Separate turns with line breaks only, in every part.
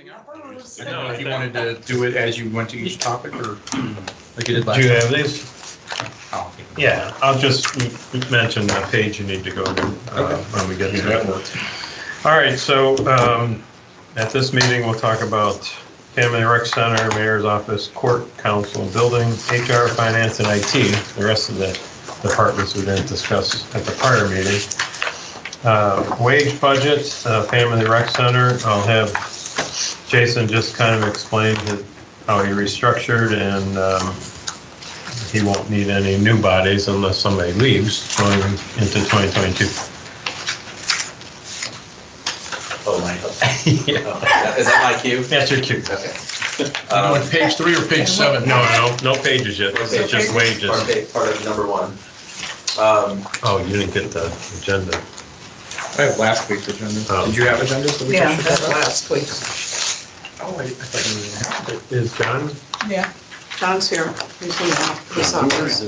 anything else?
Numbers.
I don't know if you wanted to do it as you went to each topic or like you did last
Do you
time.
have these?
Oh,
Yeah, I'll just mention the page you need to go to when we get to
that
it.
works.
All right, so at this meeting, we'll talk about Family Rec Center, Mayor's Office, Court, Council, Building, HR, Finance, and IT. The rest of the departments we didn't discuss at the prior meeting. Wage budget, Family Rec Center, I'll have Jason just kind of explain how he restructured, and he won't need any new bodies unless somebody leaves going into 2022.
Oh, my.
Yeah.
Is that my cue?
That's your cue.
Okay.
You doing page 3 or page 7?
No pages yet, it's just wages.
Part of number 1.
Oh, you didn't get the agenda.
I have last week's agenda.
Oh.
Did you have agendas? that we
Yeah,
should
that's
cover?
last week.
Oh, I thought you didn't have it.
Is John?
Yeah. John's here. He's in his office.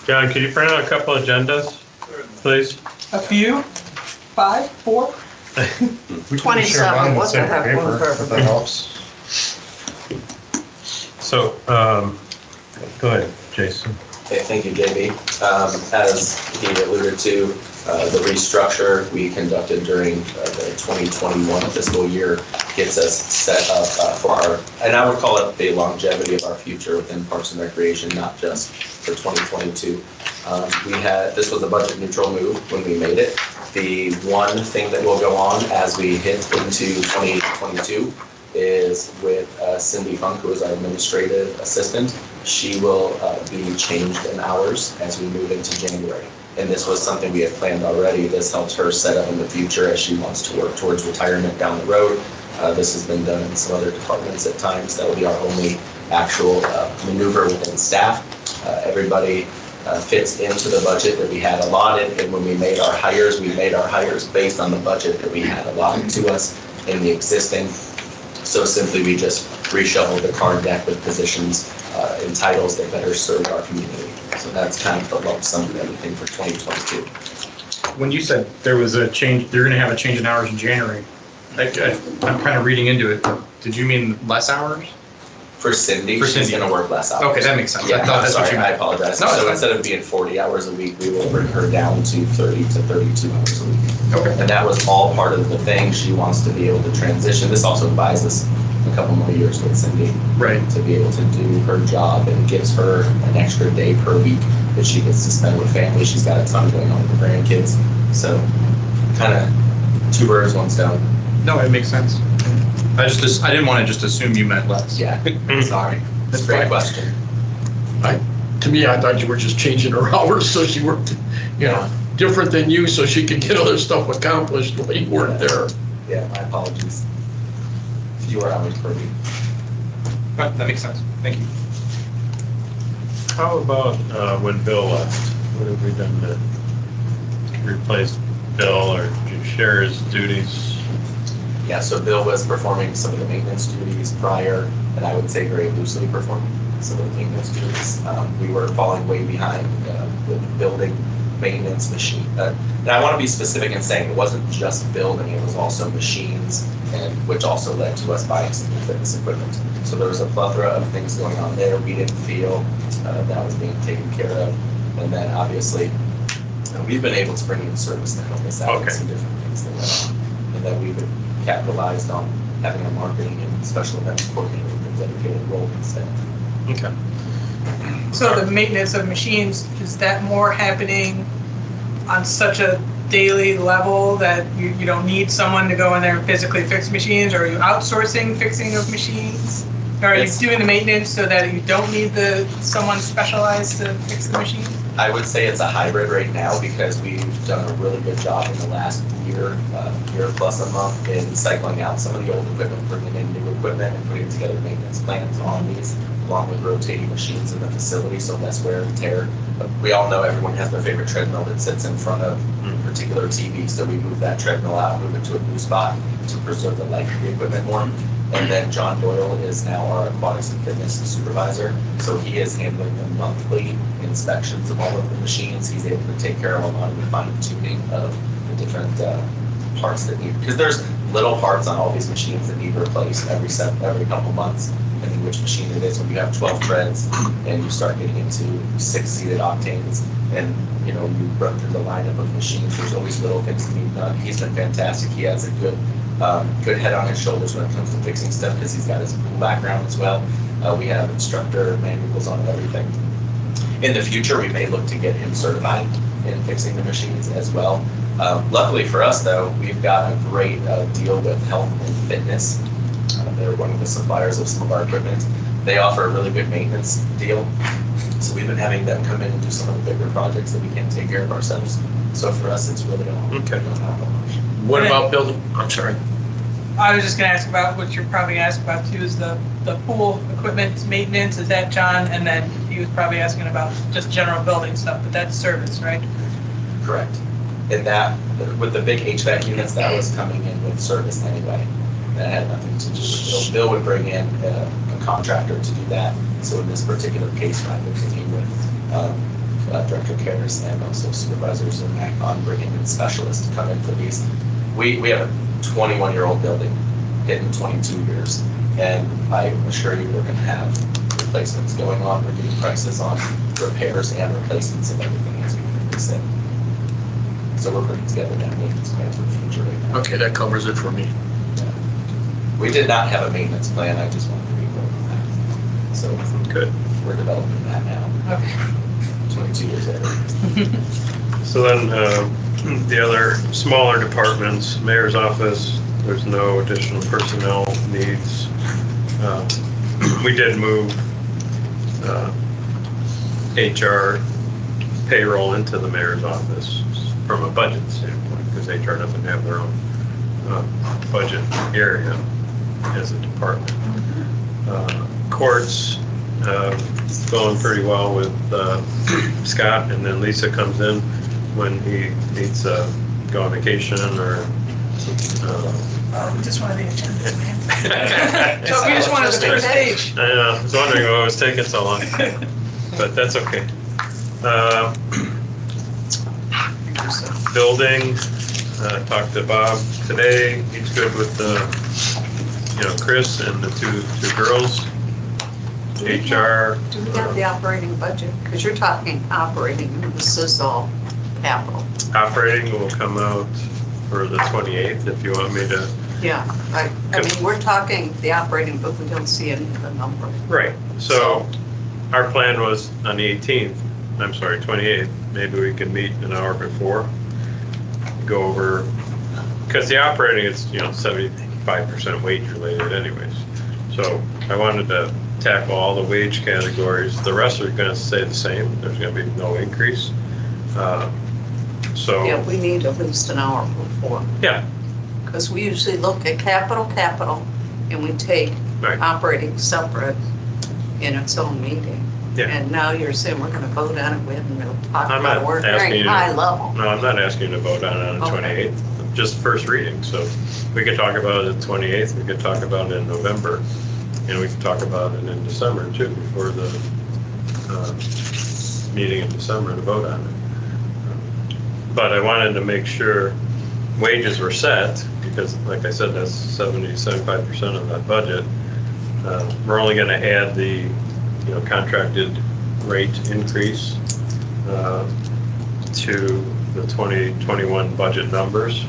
John, could you print out a couple agendas, please?
A few? 5, 4?
We can
27,
share mine with
what the
separate
heck, one
paper,
for
if that helps.
So, go ahead, Jason.
Okay, thank you, JB. As he alluded to, the restructure we conducted during the 2021 fiscal year gets us set up for our, and I would call it the longevity of our future within Parks and Recreation, not just for 2022. This was a budget neutral move when we made it. The one thing that will go on as we hit into 2022 is with Cindy Funk, who is our administrative assistant. She will be changed in hours as we move into January. And this was something we had planned already. This helps her set up in the future as she wants to work towards retirement down the road. This has been done in some other departments at times. That will be our only actual maneuver within staff. Everybody fits into the budget that we had allotted. And when we made our hires based on the budget that we had allotted to us in the existing. So simply, we just reshuffled the card deck with positions and titles that better serve our community. So that's kind of the lump sum of everything for 2022.
When you said there was a change, you're going to have a change in hours in January, I'm kind of reading into it. Did you mean less hours?
For Cindy, she's going to work less hours.
Okay, that makes sense.
Yeah,
I thought that's what
sorry,
you
I
meant.
apologize.
No, it's
So
fine.
instead of being 40 hours a week, we will bring her down to 30 to 32 hours a week.
Okay.
And that was all part of the thing. She wants to be able to transition. This also buys us a couple more years with Cindy.
Right.
To be able to do her job, and gives her an extra day per week that she gets to spend with family. She's got a ton going on with her grandkids. So kind of 2 birds, 1 stone.
No, it makes sense. I didn't want to just assume you meant less.
Yeah, sorry. That's a great question.
To me, I thought you were just changing her hours so she worked, different than you, so she could get other stuff accomplished while you weren't there.
Yeah, my apologies. Fewer hours per week.
That makes sense. Thank you.
How about when Bill left? What have we done to replace Bill or to share his duties?
Yeah, so Bill was performing some of the maintenance duties prior, and I would say very loosely performing some of the maintenance duties. We were falling way behind with building maintenance machine. And I want to be specific in saying it wasn't just building, it was also machines, and which also led to us buying some new fitness equipment. So there was a plethora of things going on there. We didn't feel that was being taken care of. And then obviously, we've been able to bring in service to help us out with some different things that went on. And that we've capitalized on having a marketing and special events coordinator with a dedicated role instead.
Okay.
So the maintenance of machines, is that more happening on such a daily level that you don't need someone to go in there and physically fix machines? Or are you outsourcing fixing of machines? Or are you doing the maintenance so that you don't need someone specialized to fix the machine?
I would say it's a hybrid right now because we've done a really good job in the last year plus a month in cycling out some of the old equipment, bringing in new equipment, and putting together maintenance plans on these, along with rotating machines in the facility, so less wear and tear. But we all know everyone has their favorite treadmill that sits in front of a particular TV, so we move that treadmill out, move it to a new spot to preserve the life of the equipment more. And then John Doyle is now our aquatics and fitness supervisor. So he is handling the monthly inspections of all of the machines. He's able to take care of a lot of the fine tuning of the different parts that need, because there's little parts on all these machines that need replaced every couple months, depending which machine it is. When you have 12 treads and you start getting into 6-seated octanes, and you run through the lineup of machines, there's always little things to be done. He's been fantastic. He has a good head on his shoulders when it comes to fixing stuff because he's got his pool background as well. We have instructor manuals on everything. In the future, we may look to get him certified in fixing the machines as well. Luckily for us, though, we've got a great deal with Health and Fitness. They're one of the suppliers of some of our equipment. They offer a really good maintenance deal. So we've been having them come in and do some of the bigger projects that we can't take care of ourselves. So for us, it's really all.
Okay.
What about building, I'm sorry.
I was just gonna ask about what you're probably asking about too, is the pool equipment maintenance, is that John? And then he was probably asking about just general building stuff, but that's service, right?
Correct. And that, with the big HVAC units, that was coming in with service anyway. That had nothing to do with Bill. Bill would bring in a contractor to do that. So in this particular case, I'm working with Director Cares and also supervisors and MAC on bringing in specialists to come in for these. We have a 21-year-old building hitting 22 years, and I assure you we're going to have replacements going on. We're getting prices on repairs and replacements of everything as we fix it. So we're putting together that maintenance plan for the future right now.
Okay, that covers it for me.
Yeah. We did not have a maintenance plan. I just wanted to be clear on that. So
Good.
we're developing that now.
Okay.
22 years later.
So then, the other smaller departments, mayor's office, there's no additional personnel needs. We did move HR payroll into the mayor's office from a budget standpoint, because HR doesn't have their own budget area as a department. Courts, going pretty well with Scott, and then Lisa comes in when he needs to go on vacation or.
We just wanted the agenda, man. So we just wanted to clear stage.
I was wondering why it was taking so long, but that's okay. Building, talked to Bob today. He's good with Chris and the two girls. HR.
Do we have the operating budget? Because you're talking operating, and this is all capital.
Operating will come out for the 28th if you want me to.
Yeah, I mean, we're talking the operating, but we don't see any of the number.
Right. So our plan was on the 18th, I'm sorry, 28th, maybe we can meet an hour before, go over, because the operating is, 75% wage related anyways. So I wanted to tackle all the wage categories. The rest are going to stay the same. There's going to be no increase. So
Yeah, we need at least an hour before.
Yeah.
Because we usually look at capital, and we take
Right.
operating separate in its own meeting.
Yeah.
And now you're saying we're gonna vote on it, we haven't really talked
I'm
about
not
it, we're
asking
very
you to-
high level.
No, I'm not asking you to vote on it on the
Okay.
28th, just first reading. So we could talk about it at 28th, we could talk about it in November, and we could talk about it in December too, before the meeting in December to vote on it. But I wanted to make sure wages were set, because like I said, that's 75% of that budget. We're only gonna add the, contracted rate increase to the 2021 budget numbers.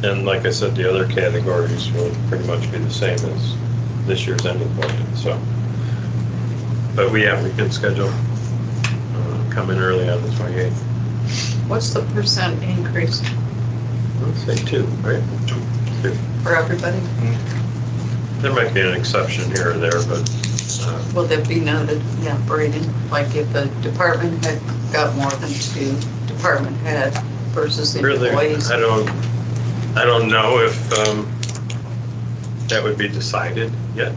And like I said, the other categories will pretty much be the same as this year's ending budget, so. But we can schedule, come in early on the 28th.
What's the percent increase
Let's say 2, right? 2.
for everybody?
There might be an exception here or there, but
Will that be noted, yeah, Brady? Like if the department had got more than 2 department head versus the
really,
employees?
I don't know if that would be decided yet,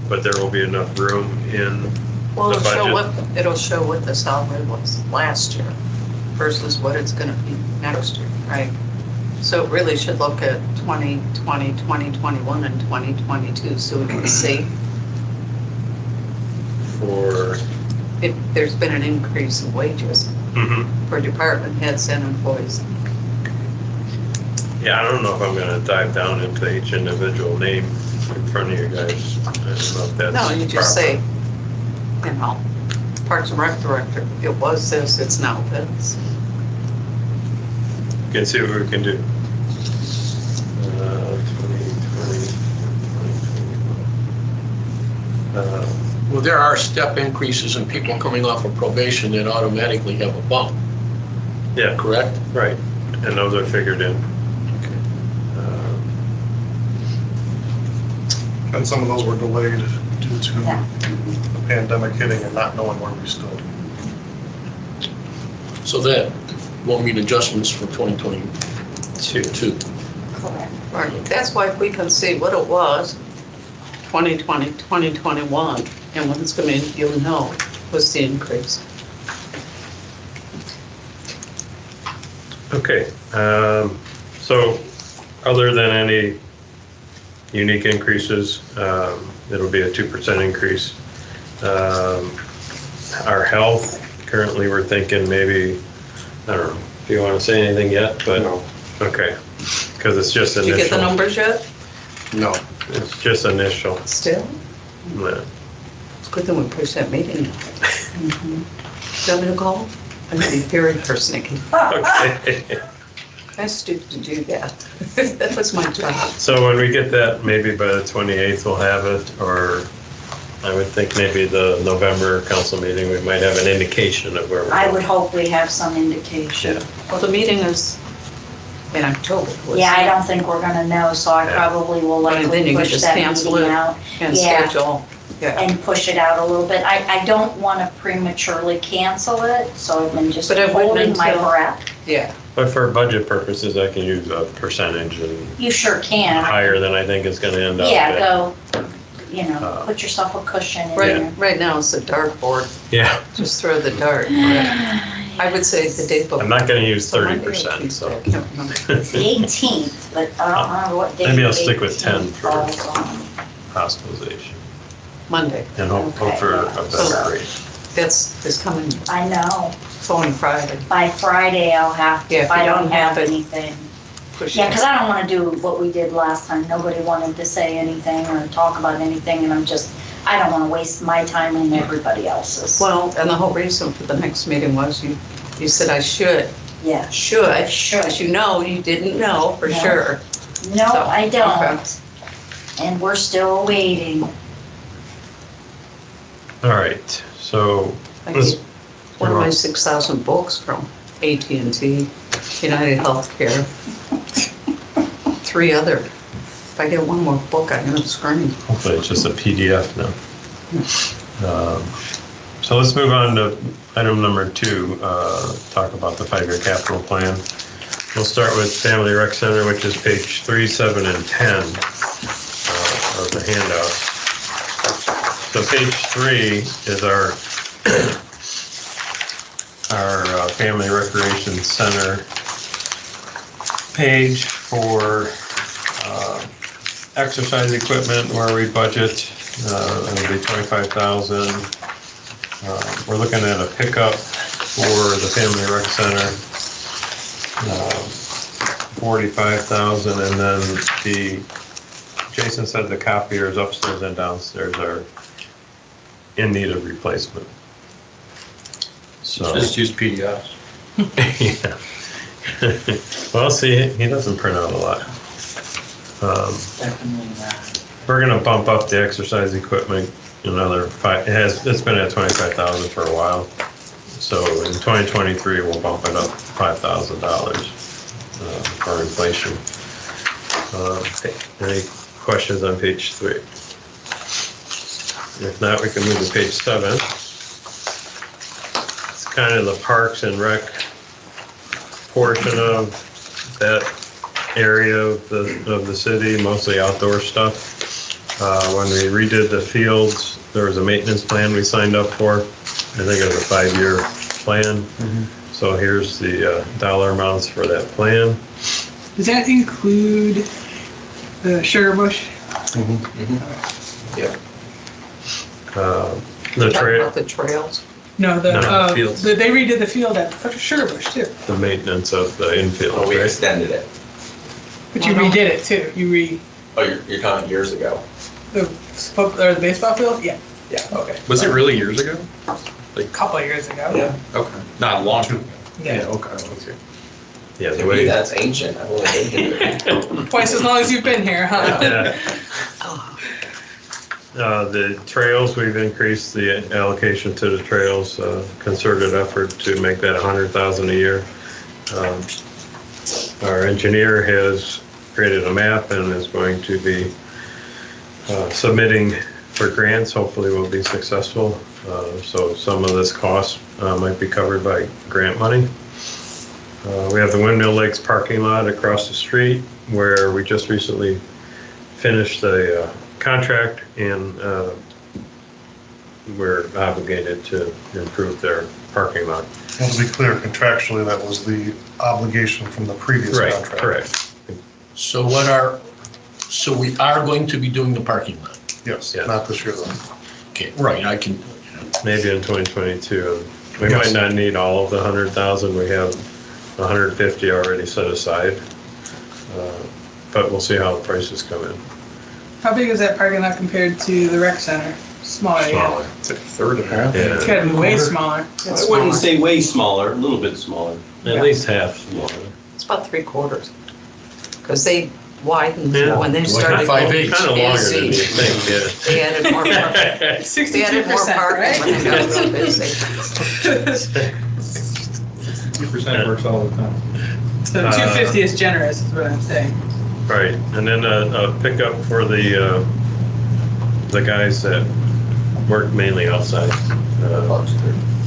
but there will be enough room in
Well,
the
it'll show what the salary was last year versus what it's gonna be next year, right? So it really should look at 2020, 2021, and 2022, so we can see
for,
if there's been an increase in wages.
Mhm.
for department heads and employees.
Yeah, I don't know if I'm gonna dive down into each individual name in front of you guys. I don't know if that's.
No, you just
proper.
say, you know, Parks and Rec Director, it was this, it's now this.
Can see what we can do. 2020.
Well, there are step increases in people coming off of probation that automatically have a bump,
Yeah,
correct?
right, and those are figured in. Uh,
And some of those were delayed due to the pandemic hitting and not knowing where we stood.
So that won't mean adjustments for 2022.
Correct.
Right, that's why if we can see what it was, 2020, 2021, and when it's come in, you'll know what's the increase.
Okay, so other than any unique increases, it'll be a 2% increase. Our health, currently we're thinking maybe, I don't know, if you want to say anything yet, but, okay, because it's just
Did you get the
initial.
numbers yet?
No.
It's just initial.
Still?
Yeah.
It's good that we pushed that meeting. Do you want me to call? I'm gonna be very persnickety.
Okay.
That's stupid to do that. That was my job.
So when we get that, maybe by the 28th we'll have it, or I would think maybe the November council meeting, we might have an indication of where we're
I
going.
would hope we have some indication.
Yeah.
Well, the meeting is in October. wasn't
Yeah, I
it?
don't think we're gonna know, so I
Yeah.
probably will
Right, then
likely
you could
push
just
that
cancel
meeting
it.
out
And
Yeah.
schedule, yeah.
and push it out a little bit. I don't wanna prematurely cancel it, so I've been just
But it wouldn't
holding my
until-
breath.
Yeah,
But for budget purposes, I can use a percentage and
You sure can.
higher than I think it's gonna end up.
Yeah,
at.
go,
Uh,
put yourself a cushion in
right,
there.
right now it's the dartboard.
Yeah,
Just throw the dart. I would say the day before.
I'm not gonna use
So Monday or
30%, so.
Tuesday, I can't remember.
It's the 18th, but I don't remember what day.
Maybe I'll
the
stick with 10
18th
for-
falls on.
Hospitalization
Monday,
and hope for a better rate.
that's this coming
I know.
phone Friday.
By Friday, I'll have to,
Yeah,
if I don't have
it,
anything.
push
Yeah,
it.
because I don't want to do what we did last time. Nobody wanted to say anything or talk about anything, and I don't want to waste my time and everybody else's.
Well, and the whole reason for the next meeting was you said I should,
Yeah.
should,
Should.
but you know, you didn't know for
No.
sure.
No,
So,
I
okay.
don't. And we're still waiting.
All right, so
I
let's,
get one of my 6,000 books from AT&T, United Healthcare. 3 other. If I get one more book, I'm gonna scream.
hopefully it's just a PDF now. So let's move on to item number 2, talk about the 5-year capital plan. We'll start with Family Rec Center, which is page 3, 7, and 10 of the handout. So page 3 is our Family Recreation Center page for exercise equipment where we budget, it'll be 25,000. We're looking at a pickup for the Family Rec Center, 45,000, and then Jason said the copiers upstairs and downstairs are in need of replacement. So.
Just use PDFs.
Yeah. Well, see, he doesn't print out a lot. We're gonna bump up the exercise equipment another 5, it's been at 25,000 for a while. So in 2023, we'll bump it up $5,000 for inflation. Any questions on page 3? If not, we can move to page 7. It's kind of the Parks and Rec portion of that area of the city, mostly outdoor stuff. When we redid the fields, there was a maintenance plan we signed up for. I think it was a 5-year plan. So here's the dollar amounts for that plan.
Does that include the sugar bush?
Yeah.
The
Talk
trail,
about the trails.
No,
No, fields.
they redid the field at Sugarbush too,
The maintenance of the infield,
Well, we
right?
extended it.
but you redid it too.
Oh, you're talking years ago?
The baseball field? Yeah,
Yeah, okay.
Was it really years ago?
a couple of years ago.
Yeah.
Okay. Not long ago.
Yeah.
Okay. Okay.
Yeah, the
To me,
way.
that's ancient. I've only been here.
Twice as long as you've been here, huh?
Yeah.
Oh,
The trails, we've increased the allocation to the trails, concerted effort to make that 100,000 a year. Our engineer has created a map and is going to be submitting for grants. Hopefully we'll be successful. So some of this cost might be covered by grant money. We have the Windmill Lakes parking lot across the street where we just recently finished the contract and we're obligated to improve their parking lot.
And to be clear, contractually, that was the obligation from the previous
Right,
contract.
correct.
So we are going to be doing the parking lot.
Yes,
Yes.
not this year though.
Okay, right, I can,
Maybe in 2022. We
Yes.
might not need all of the 100,000. We have 150 already set aside. But we'll see how the prices come in.
How big is that parking lot compared to the rec center? Smaller, yeah.
It's like a third of that.
It's
Yeah,
gotta be way smaller.
I wouldn't say way smaller, a little bit smaller.
at least half smaller.
it's about 3/4. Because they widened
Yeah.
when they
Well,
started.
5/8.
Kind of longer than you
busy.
think,
They added more, they added more
62%,
parking when they got real busy.
2% works all the time.
So 250 is generous, is what I'm saying.
Right, and then a pickup for the guys that work mainly outside,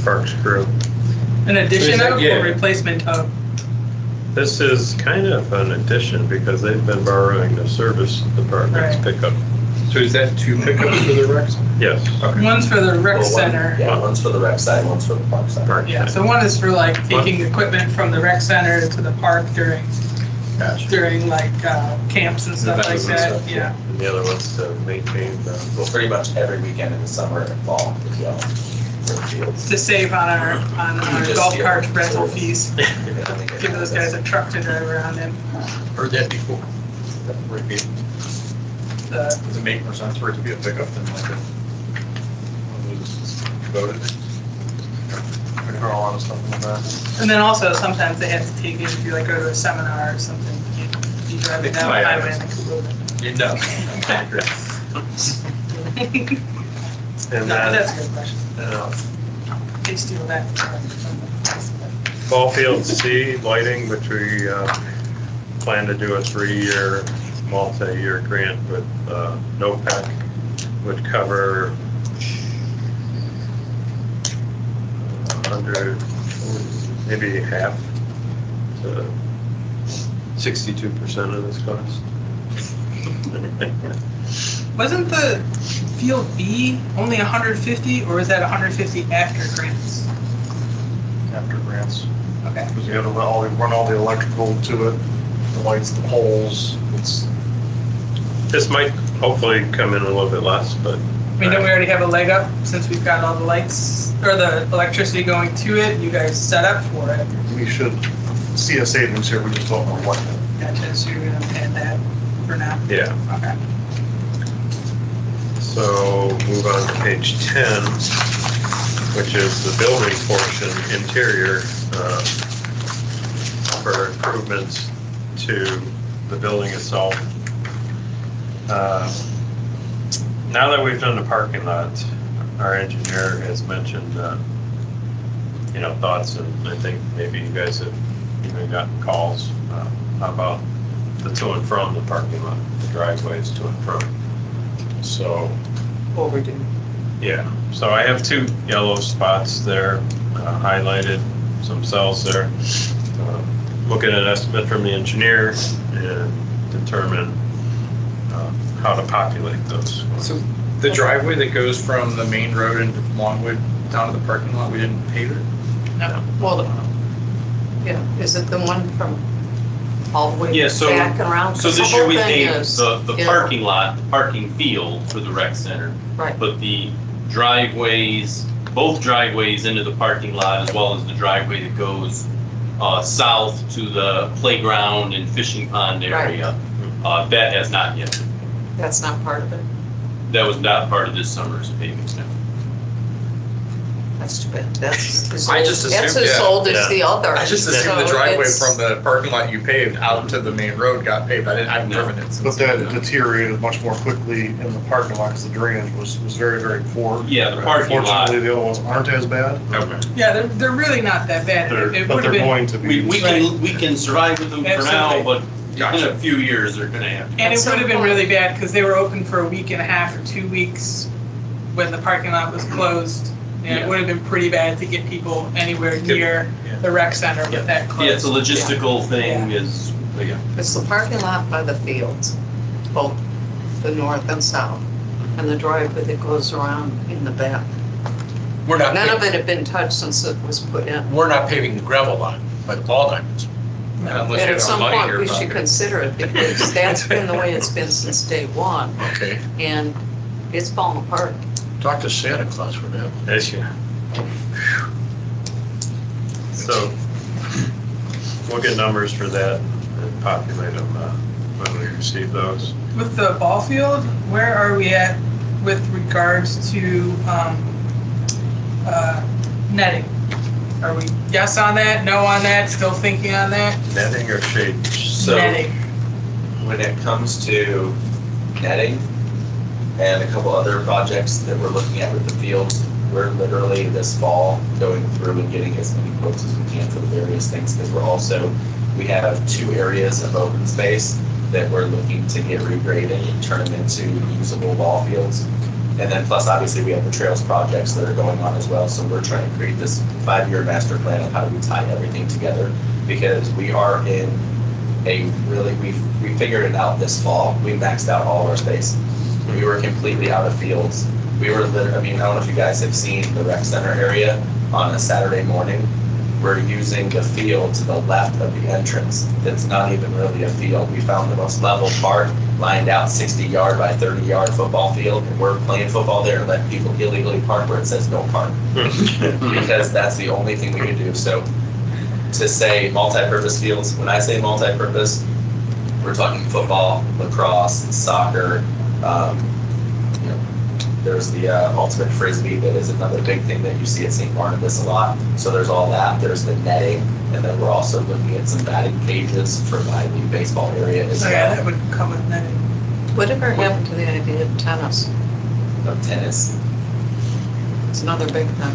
parks crew.
An addition of
Yeah.
or replacement of?
This is kind of an addition because they've been borrowing the service department's
Right.
pickup.
So is that 2 pickups for the recs?
Yes.
One's for the rec
Well, one-
center.
Yeah, one's for the rec side, one's for the park side.
Park
Yeah,
side.
so one is for like taking equipment from the rec center to the park during like camps and stuff like
Events and
that,
stuff,
yeah.
And the other one's to maintain the.
Well, pretty much every weekend in the summer and fall as well. For the fields.
To save on our
Just
golf
feel
cart rental
service.
fees. Give those guys a truck to drive around in.
heard that before.
The-
Does it make more sense for it to be a pickup than like a, one of those voted?
We throw a lot of stuff in the back.
And then also sometimes they have to take it if you like go to a seminar or something. You drive it down the highway and they can move it.
It does.
And
No,
then,
that's a good question. They steal that.
Ball field C lighting, which we plan to do a 3-year, multi-year grant with NOPEC, would cover 100, maybe half to 62% of this cost.
Wasn't the field B only 150 or is that 150 after grants?
After grants.
Okay.
Because you gotta run all the electrical to it, the lights, the poles, it's,
This might hopefully come in a little bit less, but.
I mean, don't we already have a leg up since we've got all the lights or the electricity going to it? You guys set up for it.
we should see a savings here, we just don't know what.
Gotcha, so you're gonna pay that for now?
Yeah.
Okay.
So move on to page 10, which is the building portion, interior, for improvements to the building itself. Now that we've done the parking lot, our engineer has mentioned, thoughts, and I think maybe you guys have even gotten calls about the to and from the parking lot, the driveways to and from. So,
Overdue.
yeah, so I have 2 yellow spots there, highlighted, some cells there. Looking at an estimate from the engineer and determine how to populate those.
So the driveway that goes from the main road into Longwood down to the parking lot, we didn't pave it?
No.
Well, yeah, is it the one from all the way
Yeah, so-
back and around?
So
'Cause the
this year
whole
we
thing
paved
is,
the
yeah,
parking lot, the parking field for the rec center,
Right,
but the driveways, both driveways into the parking lot as well as the driveway that goes south to the playground and fishing pond area. That has not yet.
That's not part of it.
That was not part of this summer's paving now.
That's too bad. That's as
I
old,
just
that's
assumed-
as
yeah,
old as the other.
I just assumed the
So
driveway
it's-
from the parking lot you paved out to the main road got paved. I haven't
No.
driven it since.
But that deteriorated much more quickly in the parking lot because the drainage was very, very poor.
Yeah, the parking lot.
Fortunately, the other ones aren't as bad,
Yeah, they're really not that bad. It
but
would
they're
have been,
going to be.
We can survive with them for now,
Absolutely.
but in a few years, they're gonna have to.
and it
At some
would have been
point-
really bad because they were open for a week and a half or 2 weeks when the parking lot was closed. And
Yeah.
it would have been pretty bad to get people anywhere near the rec center with that
Yeah, it's a
closed.
logistical thing is, yeah.
It's the parking lot by the fields, both the north and south, and the driveway that goes around in the back.
We're not,
None of
paving-
it had been touched since it was put in.
we're not paving the gravel lot like Ball Diamonds.
Unless
And
you
at
have
some
money in
point,
your
we should
pocket.
consider it, because that's been the way it's been since day one,
Okay,
and it's falling apart.
talk to Santa Claus for that.
That's yeah. So we'll get numbers for that and populate them when we receive those.
With the ball field, where are we at with regards to netting? Are we yes on that, no on that, still thinking on that?
Netting or shade?
So
Netting.
when it comes to netting and a couple other projects that we're looking at with the fields, we're literally this fall going through and getting as many quotes as we can for the various things, because we have 2 areas of open space that we're looking to get regraded and turn them into usable ball fields. And then plus, obviously, we have the trails projects that are going on as well. So we're trying to create this 5-year master plan of how do we tie everything together, because we are in a really, we figured it out this fall. We maxed out all of our space. We were completely out of fields. We were I mean, I don't know if you guys have seen the rec center area on a Saturday morning. We're using the field to the left of the entrance. That's not even really a field. We found the most level part, lined out 60-yard by 30-yard football field, and we're playing football there and letting people illegally park where it says no park. Because that's the only thing we can do. So to say multi-purpose fields, when I say multi-purpose, we're talking football, lacrosse, soccer. You know, there's the ultimate frisbee that is another big thing that you see at St. Barnabas a lot. So there's all that. There's the netting, and then we're also looking at some batting cages for my new baseball area as
So yeah,
well.
that would come with netting.
Whatever happened to the idea of tennis?
Of tennis.
It's another big thing.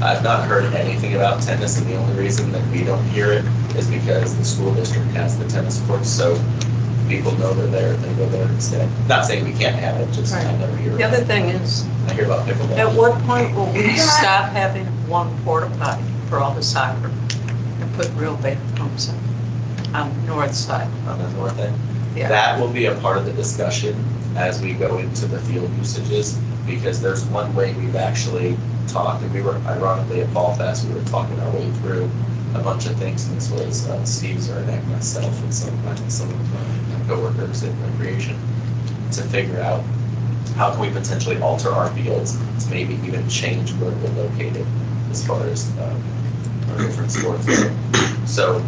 I've not heard anything about tennis, and the only reason that we don't hear it is because the school district has the tennis courts, so people know they're there, and they go there instead. Not saying we can't have it, just I
Right.
never hear
The other
it.
thing is,
I hear about
at
pickleball.
what point will we stop having one porta potty for all the soccer and put real bathrooms in on the north side?
On the north end.
Yeah.
That will be a part of the discussion as we go into the field usages, because there's one way we've actually talked, and we were ironically at Fall Fest, we were talking our way through a bunch of things, and this was Steve Zarek, myself, and some of my coworkers in recreation, to figure out how can we potentially alter our fields to maybe even change where we're located as far as our different sports. So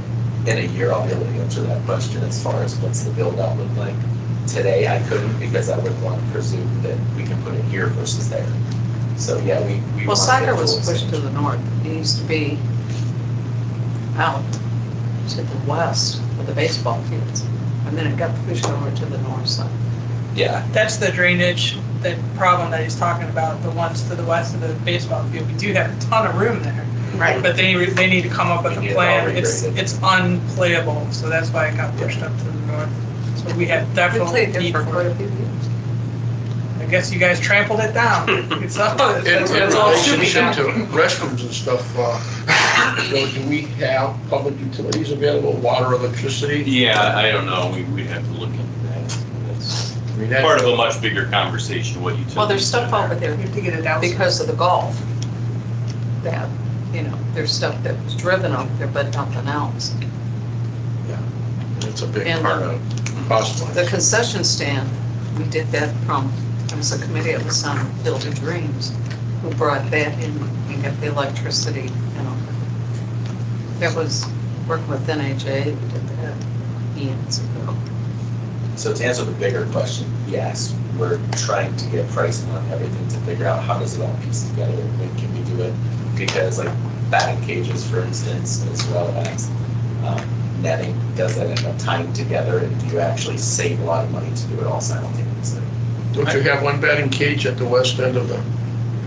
in a year, I'll be able to answer that question as far as what's the build out look like. Today, I couldn't, because I would want to presume that we can put it here versus there. So yeah, we.
Well,
want
soccer
the
was
full
pushed to
expansion.
the north. It used to be out to the west of the baseball fields. And then it got pushed over to the north side.
Yeah,
That's the drainage, the problem that he's talking about, the ones to the west of the baseball field. We do have a ton of room there.
Right.
But they need to come up with
We need
a
it all
plan. It's
regraded.
unplayable, so that's why it got pushed up to the north. So we had
We
definitely
played
need
there for
for
quite
it.
a few years.
I guess you guys trampled it down. It's all,
In
it's all
relationship to
shooting.
restrooms and stuff, do we have public utilities available, water, electricity?
Yeah, I don't know, we'd have to look into that. That's
I mean, that-
part of a much bigger conversation, what utilities.
Well, there's stuff
are
over there
You have to get it out.
because of the golf. That, you know, there's stuff that was driven over there, but nothing else.
It's a big
And
part of cost.
The concession stand, we did that from, there was a committee that was on Field of Dreams. who brought that in and got the electricity, you know. That was working with NHA, who did that years ago.
So to answer the bigger question, yes, we're trying to get pricing on everything to figure out how does it all piece together, when can we do it? Because like batting cages, for instance, as well as netting, does that end up tying together, and do you actually save a lot of money to do it all simultaneously?
Don't you have one batting cage at the west end of the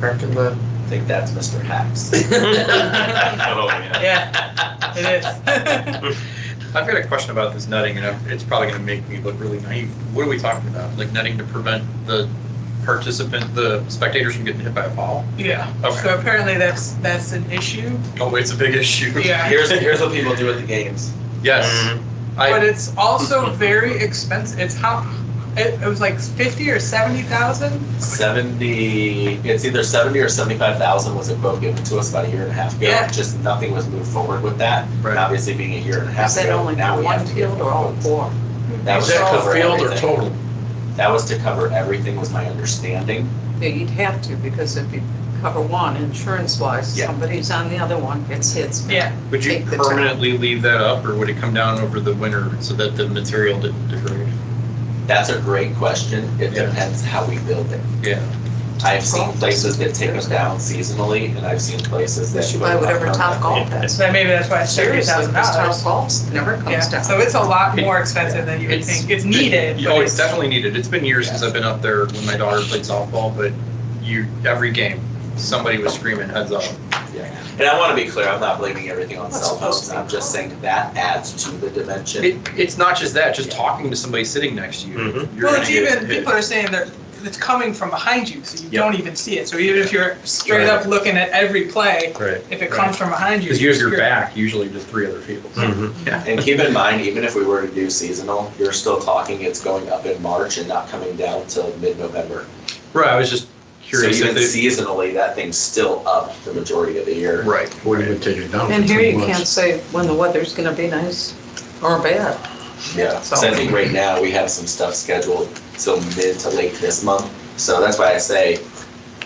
parking lot?
I think that's Mr. Hacks.
Oh, yeah.
Yeah, it is.
I've got a question about this netting, and it's probably gonna make me look really naive. What are we talking about? Like netting to prevent the spectators from getting hit by a ball?
Yeah,
Okay.
so apparently that's an issue.
Oh, it's a big issue.
Yeah.
Here's what people do at the games.
Yes.
But it's also very expensive. It's it was like 50 or 70,000.
70, it's either 70 or 75,000 was a quote given to us about a year and a half ago.
Yeah.
Just nothing was moved forward with that.
Right.
And obviously being a year and a half
Is that
ago,
only
now
for
we have
one
to get
field or all
quotes.
four?
That was
Is
to
that
cover
per field or
everything.
total?
That was to cover everything was my understanding.
Yeah, you'd have to, because if you cover one, insurance-wise,
Yeah.
somebody's on the other one, gets hit.
Yeah.
Would you
Take the time.
permanently leave that up, or would it come down over the winter so that the material didn't degrade?
That's a great question. It
Yeah.
depends how we build it.
Yeah.
I've seen places that take them down seasonally, and I've seen places that.
You buy whatever Top Golf has.
So maybe that's why it's
Seriously, because Top
$30,000.
Golf never
Yeah,
comes down.
so it's a lot more expensive than you would
It's-
think. It's needed,
Oh,
but
it's definitely needed. It's been years since I've been up there when my daughter played softball, but every game, somebody was screaming heads up.
Yeah. And I want to be clear, I'm not blaming everything on
That's
cell
supposed
phones.
to be
I'm just saying that adds to the dimension.
It's not just that, just talking to somebody sitting next to you.
Mhm.
you're
well,
gonna
it's
get
even,
hit.
people are saying that it's coming from behind you, so you
Yep.
don't even see it. So even if you're straight
Right.
up looking at every play,
Right.
if it comes from behind you.
Because you have your
you're-
back usually to three other people.
Mhm.
Yeah.
And keep in mind, even if we were to do seasonal, you're still talking it's going up in March and not coming down till mid-November.
Right, I was just
So
curious.
even
if it-
seasonally, that thing's still up the majority of the year.
Right.
Wouldn't even take it down
And
for
here
2
you can't
months.
say when the weather's gonna be nice or bad.
Yeah,
So-
so I think right now, we have some stuff scheduled till mid to late this month. So that's why I say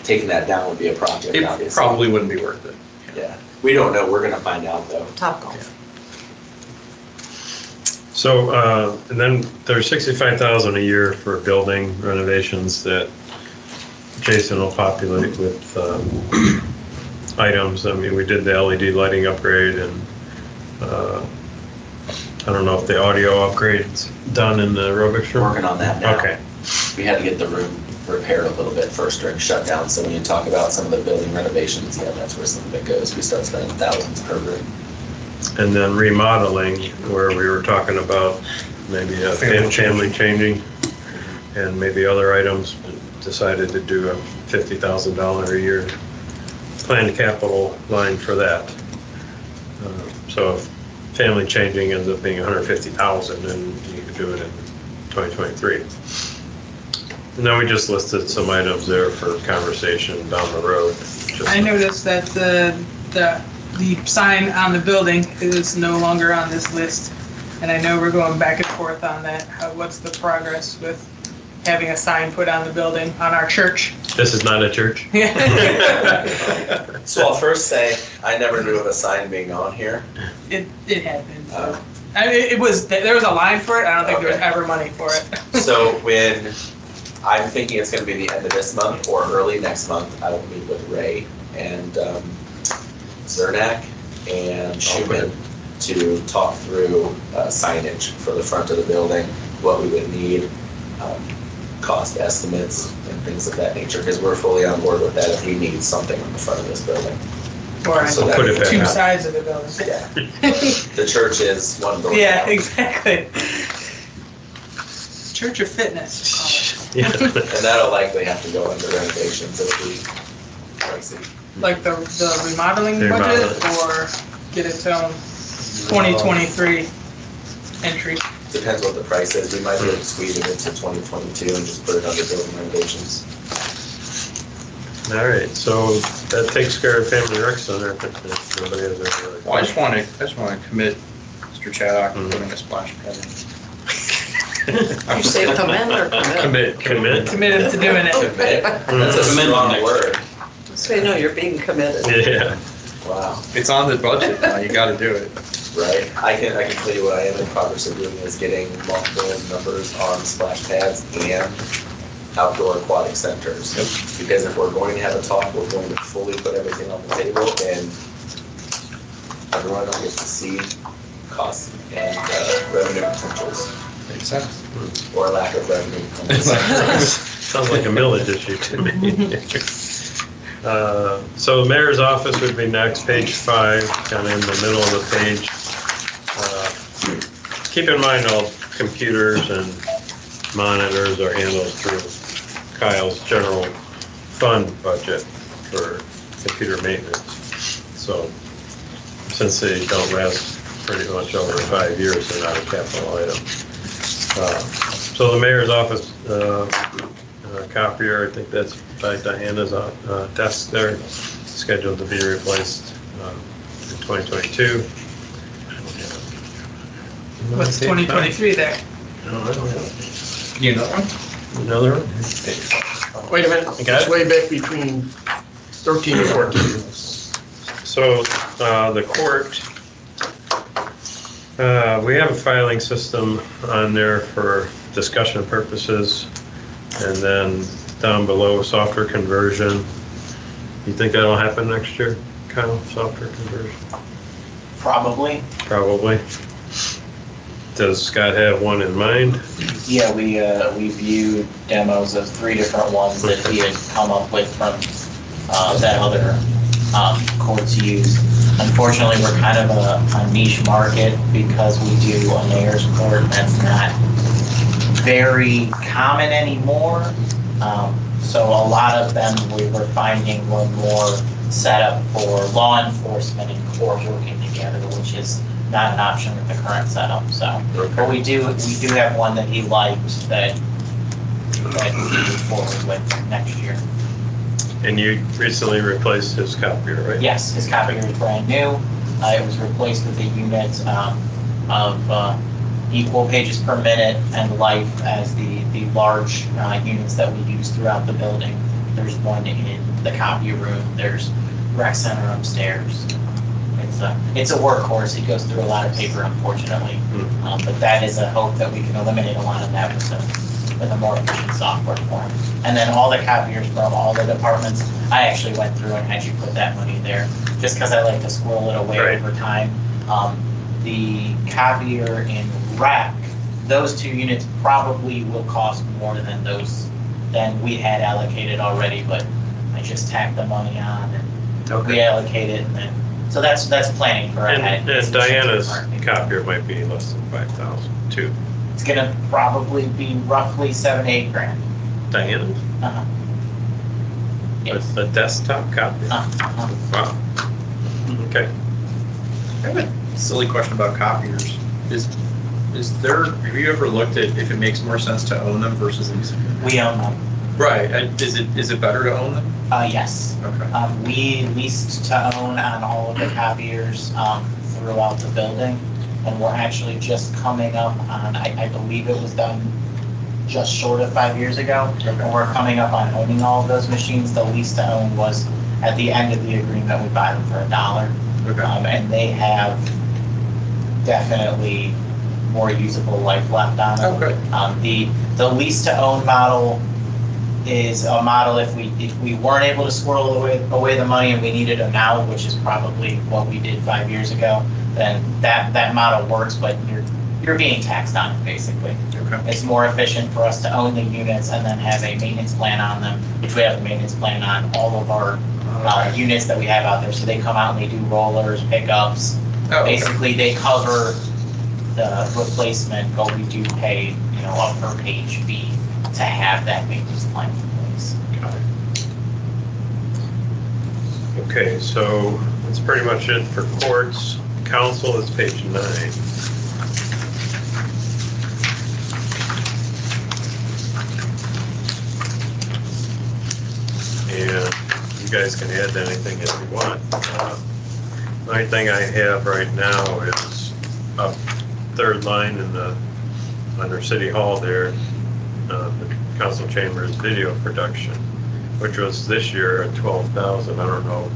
taking that down would be a project,
It
obviously.
probably wouldn't be worth it.
Yeah, we don't know, we're gonna find out though.
Top Golf.
So, and then there's 65,000 a year for building renovations that Jason will populate with items. I mean, we did the LED lighting upgrade, and I don't know if the audio upgrade's done in the aerobics room.
Working on that now.
Okay,
We had to get the room repaired a little bit first during shutdown, so when you talk about some of the building renovations, yeah, that's where some of it goes. We start spending thousands per room.
and then remodeling, where we were talking about maybe a family changing and maybe other items, decided to do a $50,000 a year planned capital line for that. So if family changing ends up being 150,000, then you could do it in 2023. And then we just listed some items there for conversation down the road. Just-
I noticed that the sign on the building is no longer on this list. And I know we're going back and forth on that. What's the progress with having a sign put on the building, on our church?
This is not a church?
So I'll first say, I never knew of a sign being on here.
It had been.
Uh,
I mean, there was a line for it. I don't think there was
Okay.
ever money for it.
So when, I'm thinking it's gonna be the end of this month or early next month, I will meet with Ray and Zernak and Schumann to talk through signage for the front of the building, what we would need, cost estimates and things of that nature, because we're fully on board with that if we need something on the front of this building.
Or
So
on
that-
Put it back
two
up.
sides of the building.
Yeah, the church is one door
Yeah,
down.
exactly. Church of Fitness.
Yeah.
And that'll likely have to go under renovations, it'll be pricey.
Like the remodeling
The
budget,
remodeling.
or get its own 2023 entry.
Depends what the price is, we might be able to squeeze it into 2022 and just put it under building renovations.
All right, so that takes care of Family Rec Center. If nobody has any other
Well, I just want to commit Mr. Chaddock to
Mhm.
putting a splash pad
You say come in or
in.
commit?
Commit.
Committed to doing it.
Commit, that's a
Commit
strong
next
word.
So you know you're being committed.
Yeah.
Wow,
It's on the budget now, you gotta do it.
right? I can tell you what I am in progress of doing is getting multiple numbers on splash pads and outdoor aquatic centers. Because if we're going to have a talk, we're going to fully put everything on the table and everyone gets to see costs and revenue potentials,
Makes sense.
or lack of revenue potentials.
Sounds like a millage issue to me. So the mayor's office would be next, page 5, kind of in the middle of the page. Keep in mind all computers and monitors are handled through Kyle's general fund budget for computer maintenance. So since they don't last pretty much over 5 years, they're not a capital item. So the mayor's office copier, I think that's by Diana's desk there, scheduled to be replaced in 2022.
What's 2023 there?
You know?
Another one?
Wait a minute,
You got
it's
it?
way back between 13 and 14.
So the court, we have a filing system on there for discussion purposes. And then down below, software conversion. You think that'll happen next year, Kyle, software conversion?
Probably.
Probably. Does Scott have one in mind?
Yeah, we viewed demos of 3 different ones that he had come up with from that other courts use. Unfortunately, we're kind of a niche market because we do a mayor's court that's not very common anymore. So a lot of them we were finding were more set up for law enforcement and court working together, which is not an option with the current setup. So, but we do have one that he liked that we move forward with next year.
And you recently replaced his copier, right?
Yes, his copier is brand new. It was replaced with a unit of equal pages per minute and life as the large units that we use throughout the building. There's one in the copy room. There's rec center upstairs. It's a workhorse. It goes through a lot of paper, unfortunately. But that is a hope that we can eliminate a lot of that with a more efficient software form. And then all the copiers from all the departments, I actually went through and had you put that money there, just because I like to squirrel it away
Right.
over time. The copier in rec, those 2 units probably will cost more than we had allocated already, but I just tacked the money on and we allocate it, and then, so that's planning for ahead.
And Diana's copier might be less than 5,000 too.
It's gonna probably be roughly 7 to 8 grand.
Diana's?
Uh-huh. Yes.
A desktop copier?
Uh-huh.
Wow. Okay.
I have a silly question about copiers. Have you ever looked at if it makes more sense to own them versus leasing them?
We own them.
Right, is it better to own them?
Yes.
Okay.
We leased to own on all of the copiers throughout the building, and we're actually just coming up on, I believe it was done just short of 5 years ago, and we're coming up on owning all of those machines. The lease to own was at the end of the agreement, we buy them for $1.
Okay.
And they have definitely more usable life left on them.
Okay.
The lease to own model is a model if we weren't able to squirrel away the money and we needed them now, which is probably what we did 5 years ago, then that model works, but you're being taxed on it basically.
Okay.
It's more efficient for us to own the units and then have a maintenance plan on them, which we have a maintenance plan on all of our units that we have out there. So they come out and they do rollers, pickups.
Oh, okay.
Basically, they cover the replacement, but we do pay, a per page fee to have that maintenance plan in place.
Got it. Okay, so that's pretty much it for courts. Council is page 9. And you guys can add anything if you want. The only thing I have right now is up third line in under City Hall there, the council chambers video production. which was this year at 12,000. I don't know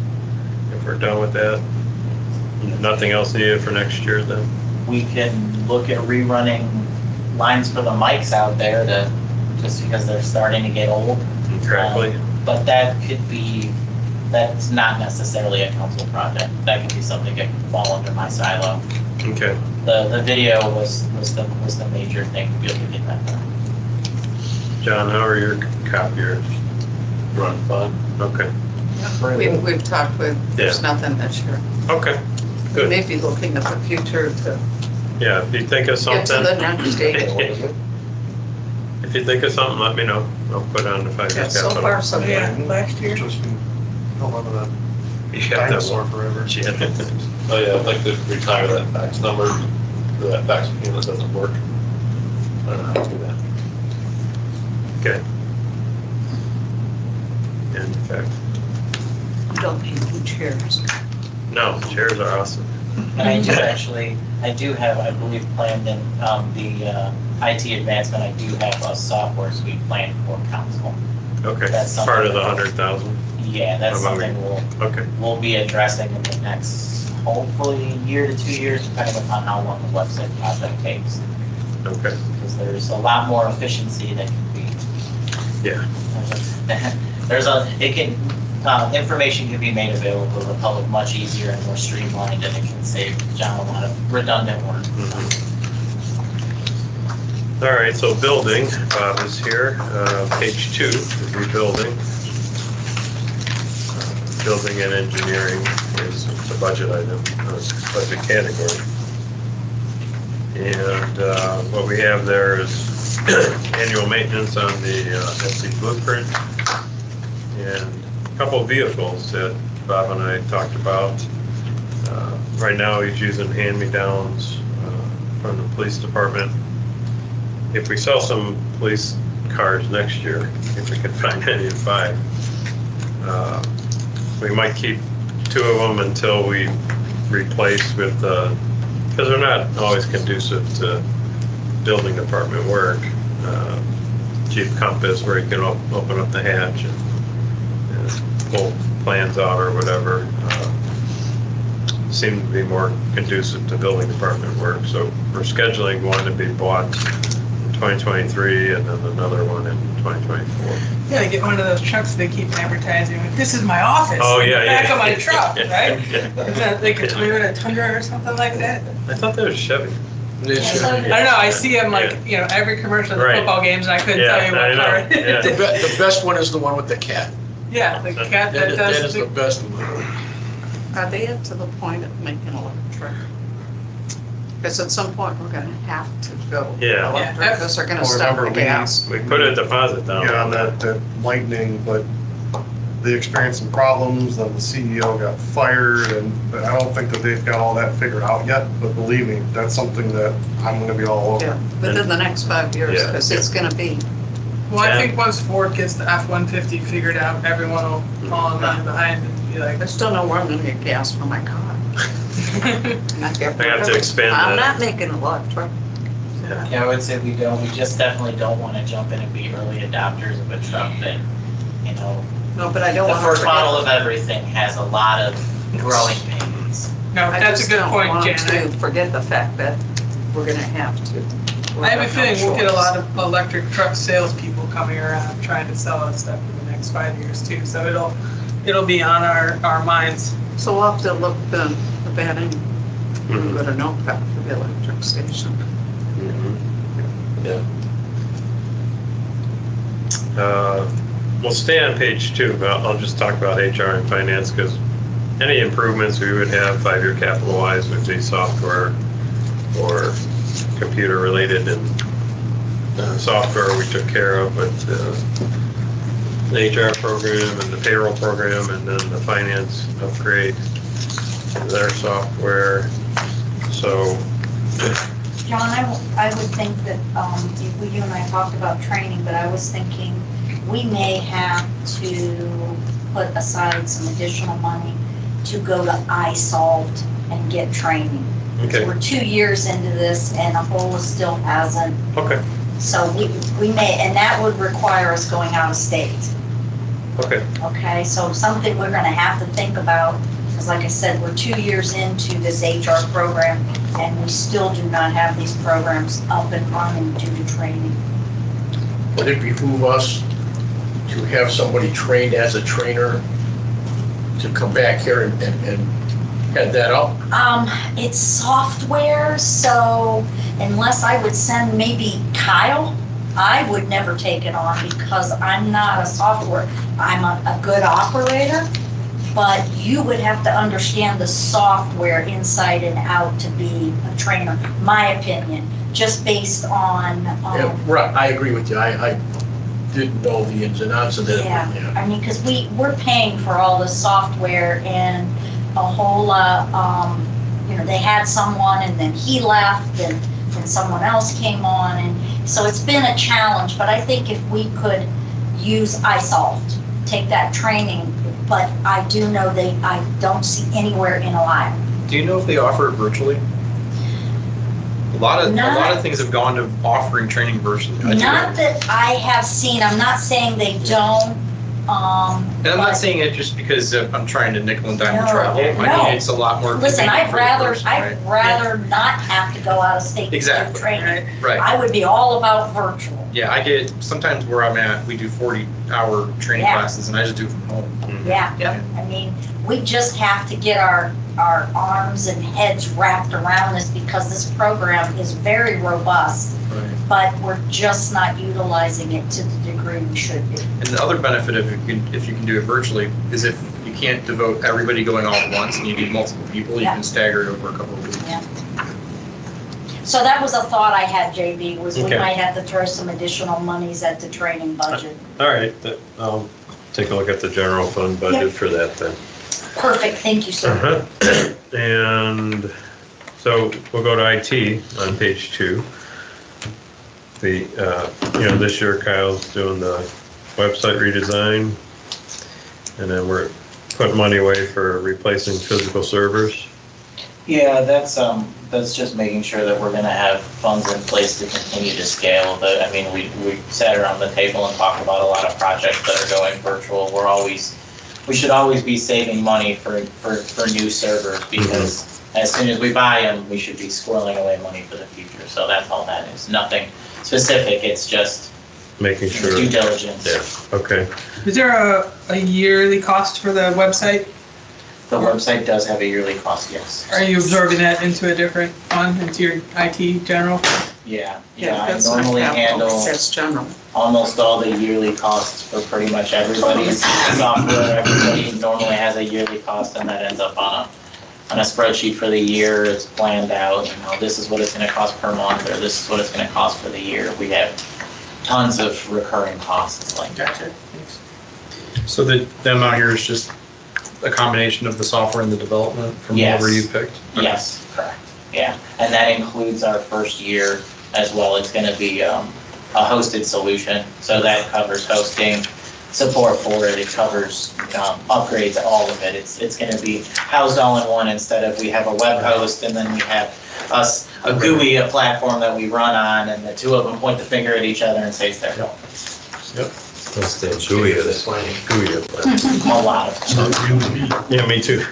if we're done with that. Nothing else needed for next year then?
We can look at rerunning lines for the mics out there to, just because they're starting to get old.
Exactly.
But that could be, that's not necessarily a council project. That could be something that could fall under my silo.
Okay.
The video was the major thing to be able to get that done.
John, how are your copiers?
Run fun.
Okay.
We've talked with, there's nothing this year.
Okay.
We
Good.
may be looking at the future to
Yeah, if you think of
get to
something.
the next stage.
If you think of something, let me know. I'll put it on the five-year
Yeah, so
capital.
far, so
Yeah,
good.
last year.
Just held on to that
You got that
dinosaur
one.
forever.
Yeah.
Oh yeah, I'd like to retire that fax number, or that fax machine that doesn't work. I don't know how to do that.
Okay. In fact,
You don't need new chairs.
no, chairs are awesome.
And I do have, I believe, planned in the IT advancement, I do have a software suite planned for council.
Okay,
That's
part of the
something-
100,000.
Yeah, that's
How about
something
Okay,
we'll be addressing in the next, hopefully, year to 2 years, depending upon how long the website project takes.
okay,
Because there's a lot more efficiency that can be,
yeah,
information can be made available to the public much easier and more streamlined, and it can save John a lot of redundant work.
all right, so building, Bob is here, page 2 is rebuilding. Building and engineering is the budget item, budget category. And what we have there is annual maintenance on the FC Blueprint and a couple of vehicles that Bob and I talked about. Right now, he's using hand-me-downs from the police department. If we sell some police cars next year, if we can find any to buy, we might keep 2 of them until we replace with, because they're not always conducive to building department work. Jeep Compass, where you can open up the hatch and pull plans out or whatever, seem to be more conducive to building department work. So we're scheduling one to be bought in 2023 and then another one in 2024.
Yeah, get one of those trucks they keep advertising, like, this is my office.
Oh,
in the
yeah,
Back
yeah.
of my truck, right?
Yeah.
Is that like a Toyota Tundra or something like that?
I thought that was Chevy.
I don't know, I see them like, you know, every commercial at the
Right.
football games, and I couldn't
Yeah,
tell you
I
what
know,
car.
yeah.
The best one is the one with the cat.
Yeah, the cat
That
that
is
does,
the best one.
Are they up to the point of making electric? Because at some point, we're gonna have to go
Yeah.
electric,
Yeah.
because they're gonna
Well,
stop
remember,
the gas.
We put a deposit down.
Yeah, on that lightning, but they experienced some problems, then the CEO got fired, and but I don't think that they've got all that figured out yet, but believe me, that's something that I'm gonna be all
Yeah,
over.
within the next 5 years,
Yeah,
because it's gonna be,
well, I
Yeah.
think once Ford gets the F-150 figured out, everyone will fall in line behind and be like,
I still know where I'm gonna get gas for my car. Not get-
I have to expand
I'm
that.
not making electric.
Yeah, I would say we just definitely don't want to jump in and be early adopters of a truck that, you know,
No, but I don't
the
want to
first model
forget.
of everything has a lot of growing pains.
no,
I
that's a
just
good
don't
point,
want
Jan.
to forget the fact that we're gonna have to.
I have a feeling we'll get a lot of electric truck salespeople coming around trying to sell us stuff in the next 5 years too, so it'll be on our minds.
So we'll have to look the bad end,
Mhm.
go to NOPEC for the electric station.
Yeah. We'll stay on page 2, but I'll just talk about HR and finance because any improvements we would have 5-year capital wise would be software or computer related, and software we took care of, but the HR program and the payroll program and then the finance upgrade their software. So
John, I would think that, you and I talked about training, but I was thinking we may have to put aside some additional money to go to iSolved and get training.
okay,
We're 2 years into this and Ahola still hasn't,
okay,
so we may, and that would require us going out of state.
Okay.
Okay, so something we're gonna have to think about, because like I said, we're 2 years into this HR program, and we still do not have these programs up and running due to training.
Would it behoove us to have somebody trained as a trainer to come back here and head that up?
It's software, so unless I would send maybe Kyle, I would never take it on because I'm not a software. I'm a good operator, but you would have to understand the software inside and out to be a trainer, my opinion, just based on,
Yeah, right, I agree with you. I didn't know the ins and outs of that.
yeah, I mean, because we're paying for all the software and a whole, they had someone and then he left and someone else came on, and so it's been a challenge, but I think if we could use iSolved, take that training, but I do know I don't see anywhere in Ohio.
Do you know if they offer it virtually? A lot of things have gone to offering training virtually. I do know.
Not that I have seen, I'm not saying they don't,
And I'm
but-
not saying it just because I'm trying to nickel and dime
No,
travel. I
no.
mean, it's a lot more.
Listen,
convenient
I'd
for the
rather,
person, right?
I'd rather not have to go out of state to do
Exactly.
training.
Right.
I would be all about virtual.
Yeah, I get, sometimes where I'm at, we do 40-hour training
Yeah.
classes and I just do it from home.
Yeah,
Yep.
I mean, we just have to get our arms and heads wrapped around this because this program is very robust,
Right.
but we're just not utilizing it to the degree we should be.
And the other benefit of if you can do it virtually is if you can't devote everybody going all at once and you need multiple people, you
Yeah.
can stagger it over a couple of weeks.
Yeah. So that was a thought I had, JB, was we
Okay.
might have to throw some additional monies at the training budget.
All right, I'll take a look at the general fund budget for that then.
Perfect, thank you, sir.
Uh-huh. And so we'll go to IT on page 2. This year Kyle's doing the website redesign, and then we're putting money away for replacing physical servers.
Yeah, that's just making sure that we're gonna have funds in place to continue to scale. But I mean, we sat around the table and talked about a lot of projects that are going virtual. We should always be saving money for new servers because as soon as we buy them, we should be squirreling away money for the future. So that's all that is. Nothing specific. It's just
Making sure.
due diligence.
Yeah, okay.
Is there a yearly cost for the website?
The website does have a yearly cost, yes.
Are you absorbing that into a different fund, into your IT general?
Yeah, I
that's not
normally
capital,
handle
that's general.
almost all the yearly costs for pretty much everybody's software. Everybody normally has a yearly cost and that ends up on a spreadsheet for the year. It's planned out, this is what it's gonna cost per month, or this is what it's gonna cost for the year. We have tons of recurring costs like that.
Gotcha.
So the amount here is just a combination of the software and the development from
Yes.
whatever you picked? Okay.
Yes, correct, yeah. And that includes our first year as well. It's gonna be a hosted solution, so that covers hosting, support for it, it covers upgrades, all of it. It's gonna be housed all in one instead of we have a web host and then we have a GUI, a platform that we run on, and the two of them point the finger at each other and say it's their fault.
That's the GUI of this. GUI of that.
A lot of them.
Yeah, me too.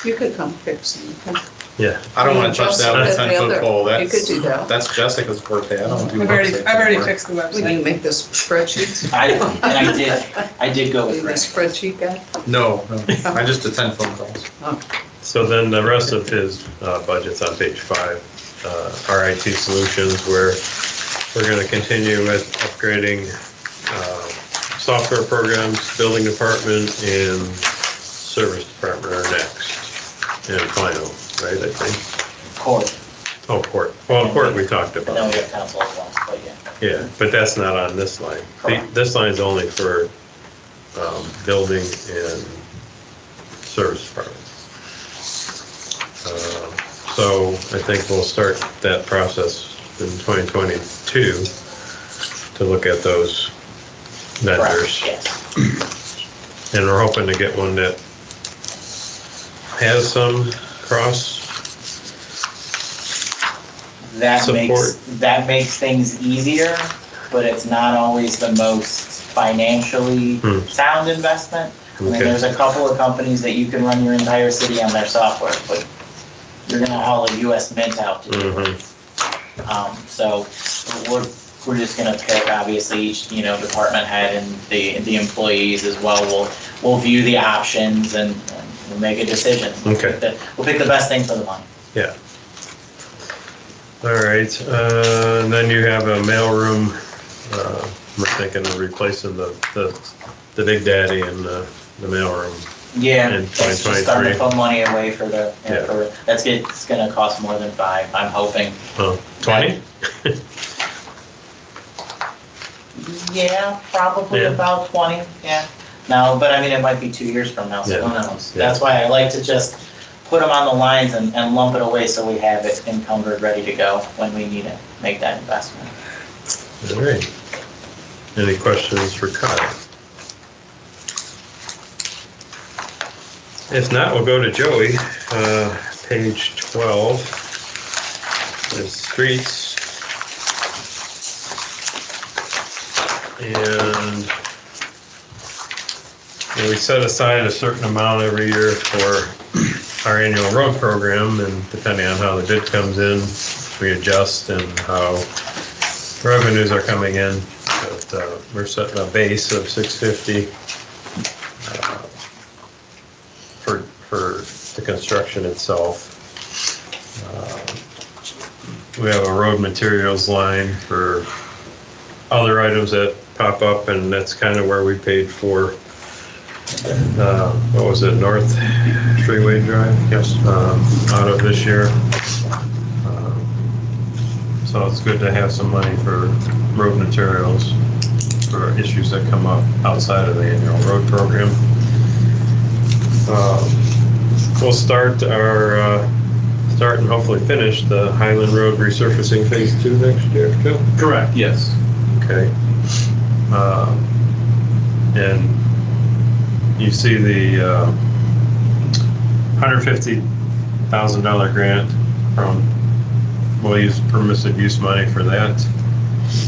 You could come fix them.
Yeah.
I don't want to touch that with a
Jessica, the
10-foot
other-
pole.
You could do that.
That's Jessica's forte. I don't do
I've already
websites
fixed the
We
website.
can make this spreadsheets.
I did go
Are
with
you a
Greg.
spreadsheet guy?
No, I just attend phone calls.
So then the rest of his budget's on page 5, our IT solutions, where we're going to continue with upgrading software programs, building department and service department are next. And final, right, I think?
Court,
Oh, court. Well, court we talked
and then
about.
we have council as well, but yeah.
Yeah, but that's not on this line.
Correct.
This line's only for building and service department. So I think we'll start that process in 2022 to look at those vendors.
Correct, yes.
And we're hoping to get one that has some cross.
That
Support.
makes things easier, but it's not always the most financially sound investment. I mean,
Okay.
there's a couple of companies that you can run your entire city on their software, but you're gonna haul a US Mint out to do it. So we're just gonna pick, obviously, each, department head and the employees as well. We'll view the options and we'll make a decision.
Okay.
We'll pick the best thing for the money.
Yeah. All right, and then you have a mailroom, we're thinking of replacing the Big Daddy and the mailroom.
Yeah,
In
that's just starting to
2023.
put money away for
Yeah.
it's gonna cost more than 5, I'm hoping.
Oh, 20?
Yeah, probably
Yeah.
about 20, yeah. No, but I mean, it might be 2 years from now, so
Yeah.
who knows?
Yeah.
That's why I like to just put them on the lines and lump it away so we have it encumbered, ready to go when we need to make that investment.
All right. Any questions for Kyle? If not, we'll go to Joey. Page 12 is streets. And we set aside a certain amount every year for our annual road program, and depending on how the bid comes in, we adjust and how revenues are coming in. But we're setting a base of 650 for the construction itself. We have a road materials line for other items that pop up, and that's kind of where we paid for, what was it, North Freeway Drive? Yes. Out of this year. So it's good to have some money for road materials for issues that come up outside of the annual road program. We'll start and hopefully finish the Highland Road resurfacing phase 2 next year, too.
Correct, yes.
Okay. And you see the $150,000 grant we'll use permissive use money for that.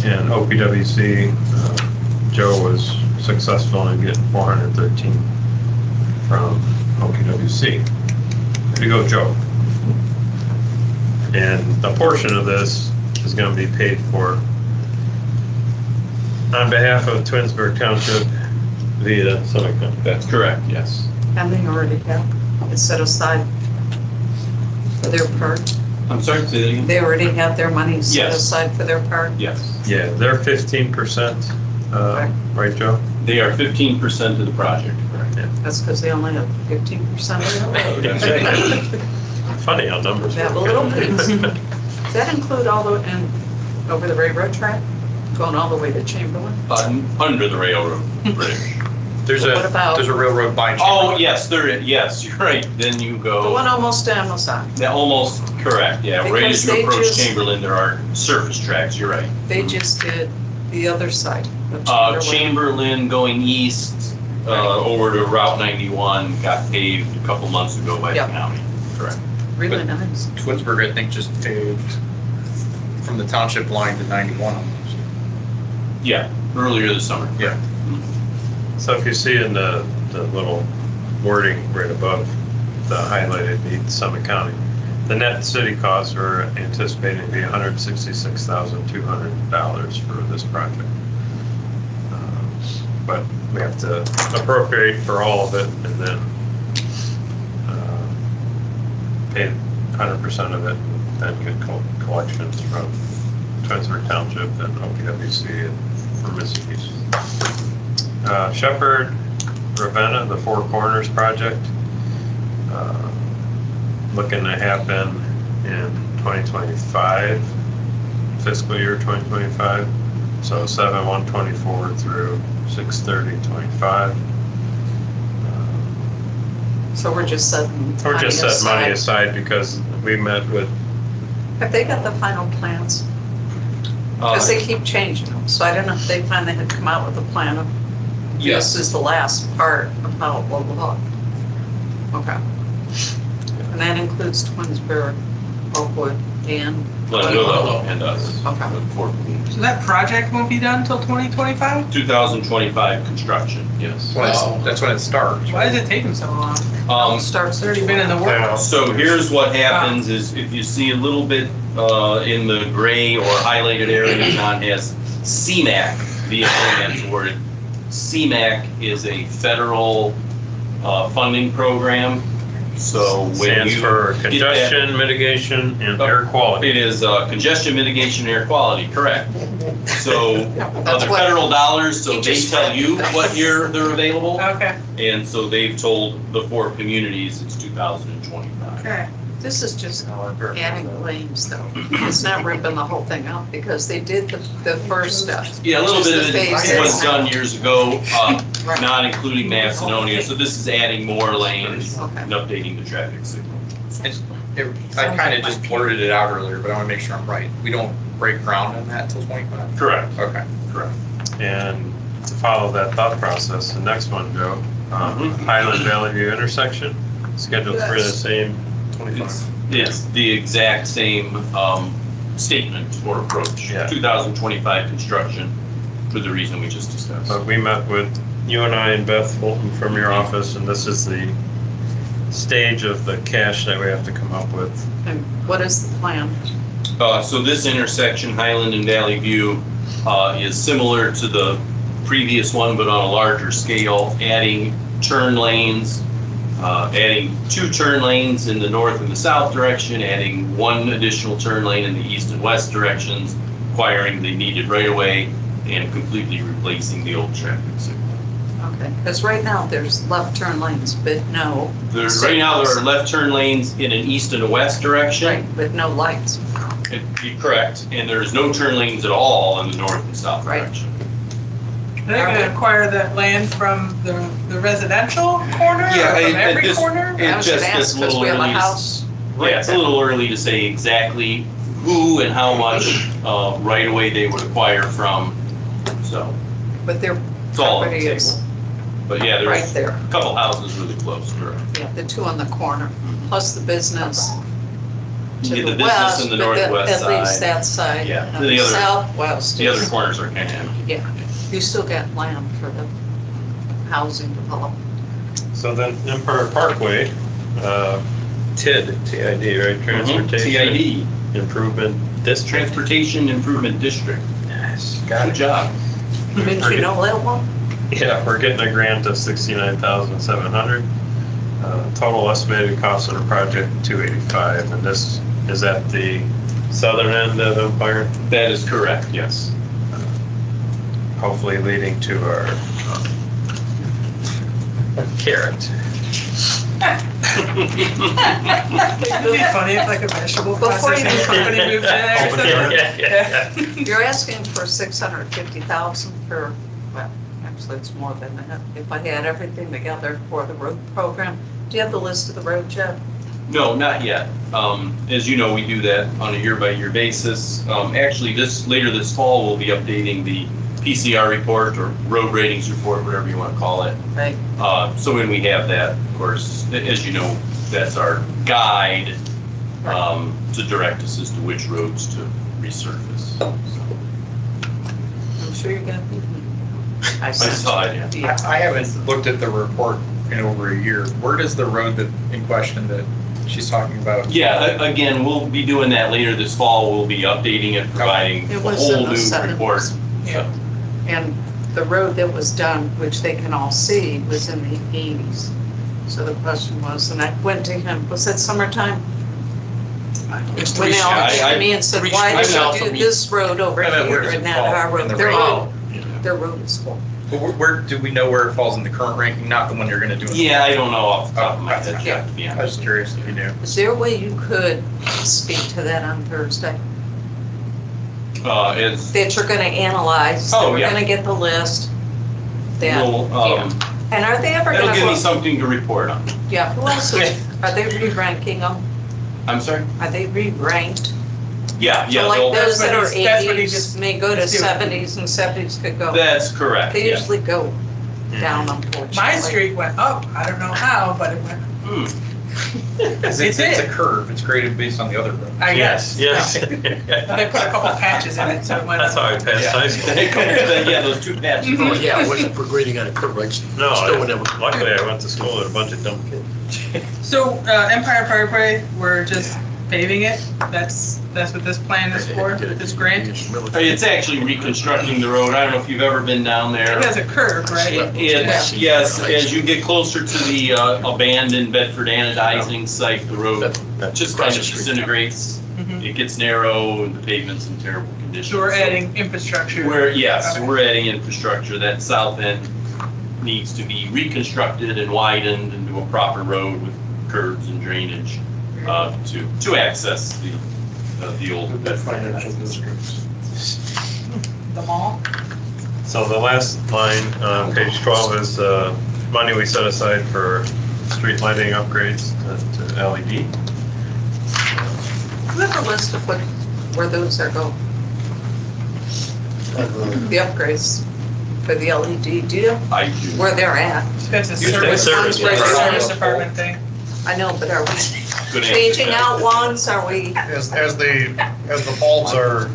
And OPWC, Joe was successful in getting 413 from OPWC. There you go, Joe. And a portion of this is going to be paid for on behalf of Twinsburg Township via Summit County.
That's correct, yes.
And they already have it set aside for their part.
I'm sorry, say that again?
They already have their money set
Yes.
aside for their part.
Yes.
Yeah, they're 15%, right, Joe?
They are 15% of the project, correct?
That's because they only have 15% of the road.
Funny how numbers
They have a
work.
little piece. Does that include all the, and over the railroad track, going all the way to Chamberlain?
Under the railroad bridge.
There's
What about-
a railroad by
Oh,
Chamberlain.
yes, you're right. Then you
The
go,
one almost to Amazon.
almost correct, yeah. Right
Because
as you
they
approach
just-
Chamberlain, there are surface tracks, you're right.
They just did the other side of Chamberlain.
Chamberlain going east, over to Route 91 got paved a couple months ago by the
Yep.
county, correct?
Really nice.
Twinsburg, I think, just paved from the township line to 91 almost.
Yeah, earlier this summer.
Yeah.
So if you see in the little wording right above the highlighted meets Summit County, the net city costs are anticipating to be $166,200 for this project. But we have to appropriate for all of it and then pay 100% of it and get collections from Twinsburg Township and OPWC and permissive use. Shepherd, Ravenna, the Four Corners project, looking to happen in 2025, fiscal year 2025. So 7/1/24 through 6/30/25.
So we're just setting
We're
money
just setting money
aside.
aside because we met with,
Have they got the final plans? Because they keep changing them, so I don't know if they finally had come out with a plan of,
Yes.
this is the last part of how it will look. Okay. And that includes Twinsburg, Oakwood, And,
Glenville and us.
Okay.
The four communities.
So that project won't be done until 2025?
2025 construction, yes.
That's when it starts.
Why does it take them so long?
starts.
It's already been in the works.
So here's what happens is if you see a little bit in the gray or highlighted area, John has CMAQ, vehicle man for it. CMAQ is a federal funding program. So when
Stands
you
for
get that-
congestion mitigation and air quality.
It is congestion mitigation, air quality, correct. So
That's
other
what-
federal dollars, so
He
they
just
tell
read.
you what year they're available.
Okay,
And so they've told the four communities it's 2025.
okay.
This is just adding claims though. It's not ripping the whole thing out because they did the first step.
Yeah, a little bit of
Just the
it
phase
was
in.
done years ago,
Right.
not including Macedonia. So this is adding more lanes
Okay.
and updating the traffic signal.
I kind of just blurted it out earlier, but I want to make sure I'm right. We don't break ground on that till 25?
Correct,
Okay.
correct.
And to follow that thought process, the next one, Joe, Highland Valley View intersection, scheduled for the same 25.
It's the exact same statement or approach.
Yeah.
2025 construction for the reason we just discussed.
But we met with you and I and Beth Fulton from your office, and this is the stage of the cash that we have to come up with.
And what is the plan?
So this intersection, Highland and Valley View, is similar to the previous one, but on a larger scale, adding turn lanes, adding 2 turn lanes in the north and the south direction, adding 1 additional turn lane in the east and west directions, acquiring the needed right-of-way, and completely replacing the old traffic signal.
Okay, because right now there's left turn lanes, but no.
Right now, there are left turn lanes in an east and a west direction.
Right, but no lights.
You're correct, and there's no turn lanes at all in the north and south
Right.
direction.
Are they gonna acquire that land from the residential corner or
Yeah,
from every
this-
corner?
It
I was
just
gonna
gets
ask
a
because
little
we have a
early.
house.
Yeah, it's a little early to say exactly who and how much right away they would acquire from, so
But their
it's all on the
property
table.
is
But yeah,
right
there's
there.
a couple houses really close, correct.
Yeah, the 2 on the corner, plus the business
You
to
get
the
the business
west,
in the
but
northwest
at least
side.
that side.
Yeah,
And
the
the
other-
southwest.
The other
is-
corners are kind of empty.
Yeah, you still got land for the housing development.
So then Empire Parkway, TID, TID, right, Transportation
TID,
Improvement District.
Transportation Improvement District.
Yes,
Good job.
Didn't you know that one?
Yeah, we're getting a grant of 69,700. Total estimated cost of the project, 285, and this is at the southern end of Empire,
That is correct, yes.
hopefully leading to our carrot.
It'd be funny if like a vegetable
Before you
processing company moved in there or something.
Yeah.
You're asking for 650,000 for, well, actually it's more than that. If I had everything together for the road program, do you have the list of the road yet?
No, not yet. As you know, we do that on a year-by-year basis. Actually, later this fall, we'll be updating the PCR report or road ratings report, whatever you want to call it.
Right.
So when we have that, of course, as you know, that's our guide to direct us as to which roads to resurface. So,
I'm sure you're gonna be.
I saw it, yeah.
I haven't looked at the report in over a year. Where does the road that in question that she's talking about?
Yeah, again, we'll be doing that later this fall. We'll be updating it, providing
It
a
was
whole
in the
new
70s.
report.
Yeah.
And the road that was done, which they can all see, was in the 80s. So the question was, and I went to him, was it summertime? When they all came to me and said, why did you do this road over
I meant where
here
does
and
it
not
fall
our
in
road?
the
Their
ranking?
road, their road is full.
But where do we know where it falls in the current ranking, not the one you're gonna do?
Yeah, I don't know off the top of my
Oh,
head,
yeah.
to be
I
honest.
was curious if you knew.
Is there a way you could speak to that on Thursday?
It's,
That you're gonna analyze, that
Oh,
we're
yeah.
gonna get the list? That,
we'll,
and are they ever
that'll
gonna,
give me
go-
something to report on.
yeah, who else is, are they re-ranking them?
I'm sorry?
Are they re-ranked?
Yeah,
So
yeah,
like
they'll-
those that are
That's what he
80s
just-
may go to
just do it.
70s and 70s could go.
that's correct,
They
yeah.
usually go down unfortunately.
My street went up, I don't know how, but it went,
It's a curve, it's graded based on the other road.
I guess.
Yes.
They put a couple patches in it, so it went
That's how I
up.
passed high school.
Yeah, those two patches.
Oh, yeah, it wasn't for grading on a curve, right?
No,
Still would never.
luckily I went to school with a bunch of dumb kids.
So, Empire Parkway, we're just paving it? That's what this plan is for, this grant?
It's actually reconstructing the road. I don't know if you've ever been down there.
It has a curve, right?
It's, yes, as you get closer to the abandoned Bedford anodizing site, the road just kind of disintegrates.
Mhm.
It gets narrow and the pavement's in terrible condition.
So we're adding infrastructure.
Yes,
Okay.
we're adding infrastructure. That south end needs to be reconstructed and widened into a proper road with curbs and drainage to access the old Bedford.
Financial districts.
The mall?
So the last line on page 12 is money we set aside for street lighting upgrades to LED.
You have a list of where those are going, the upgrades for the LED, do you?
I do.
Where they're at?
That's a
Usually
service,
service,
right,
yeah.
service department thing.
I know, but are we
Good answer,
changing
Jeff.
out ones, are we?
As the bulbs are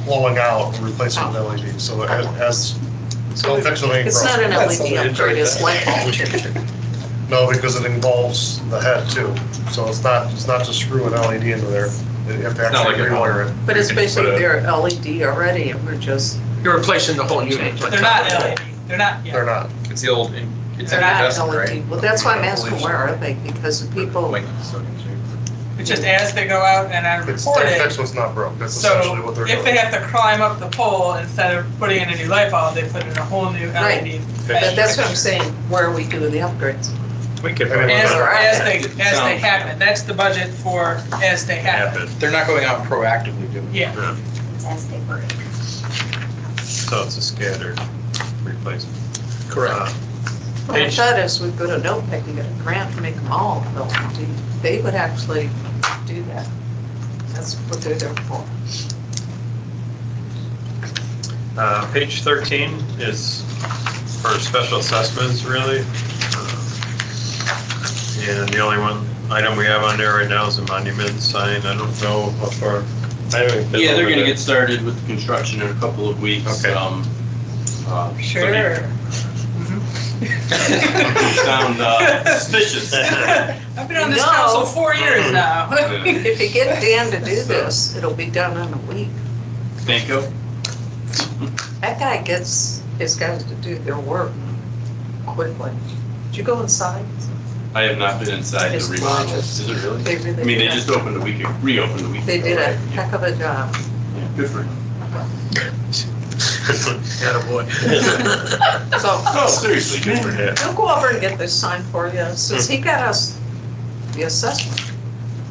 blowing out, we're replacing with LED, so as, don't fix anything.
It's not an
broken.
LED upgrade, it's light bulb.
No, because it involves the head too, so it's not just screwing LED into there, you have to
not like
actually
a
rewire it.
But it's
You can put
basically
a-
their LED already, and we're just,
You're replacing the whole unit.
They're not LED, they're not,
They're
yeah.
not.
It's the old, it's
they're
an
not
investment, right?
LED. Well, that's why I'm asking, where are they? Because the people,
Like,
It's just as they go out and I
It's,
report
they
it.
fix what's not broke, that's essentially
So
what they're
if they
doing.
have to climb up the pole, instead of putting in a new light bulb, they put in a whole new
Right.
LED.
but that's what I'm saying, where are we doing the upgrades?
We could
I mean,
As they
Sounds-
happen, that's the budget for as they happen.
happen.
they're not going out and proactively doing it.
Yeah,
As they were.
So it's a scattered replacement.
Correct.
Well, I thought as we go to NOPEC, you get a grant to make them all LED. They would actually do that. That's what they're there for.
Page 13 is for special assessments, really. And the only item we have on there right now is a monument sign. I don't know how far. I haven't been
Yeah, they're
over
gonna
there.
get started with the construction in a couple of weeks.
Okay.
sure.
You sound suspicious.
I've been on this
No.
council 4 years now.
If you get Dan to do this, it'll be done in a week.
Banco?
That guy gets his guys to do their work quickly. Did you go inside?
I have not been inside the
It's
remodel.
gorgeous.
Is it really?
They really
I mean, they
did.
just opened a week, reopened a week.
They
ago,
did a
right?
heck of a job.
Yeah, good for him.
Attaboy.
So
No, seriously, good for him.
he'll go over and get this signed for you, since he got us the assessment.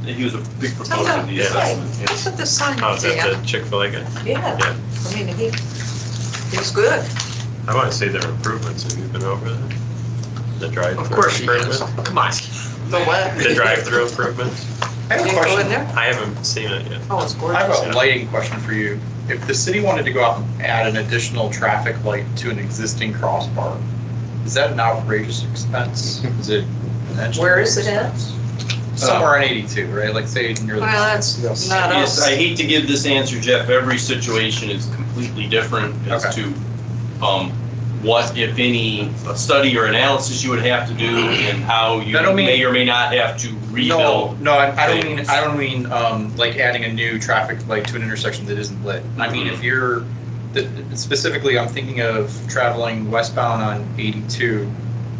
He was a big
Tell
proponent of
him,
the
hey,
assessment.
look at this sign,
Oh, is that
Dan.
the Chick-fil-A guy?
Yeah,
Yeah.
I mean, he's good.
I want to see their improvements. Have you been over there? The drive-through
Of course he is.
improvement?
Come on.
The what?
The drive-through improvements?
I have
You
a
go in
question.
there?
I haven't seen it yet.
Oh, it's
I
gorgeous.
have a lighting question for you. If the city wanted to go out and add an additional traffic light to an existing crossbar, is that an outrageous expense? Is it? an
Where is it at?
expense? Somewhere on 82, right? Like say near
Well,
the,
that's
Yes.
not
Yes,
us.
I hate to give this answer, Jeff. Every situation is completely different as
Okay.
to what, if any, study or analysis you would have to do and how you
I don't mean-
may or may not have to
no,
rebuild.
no, I don't
things.
mean like adding a new traffic light to an intersection that isn't lit. I mean, if you're, specifically, I'm thinking of traveling westbound on 82,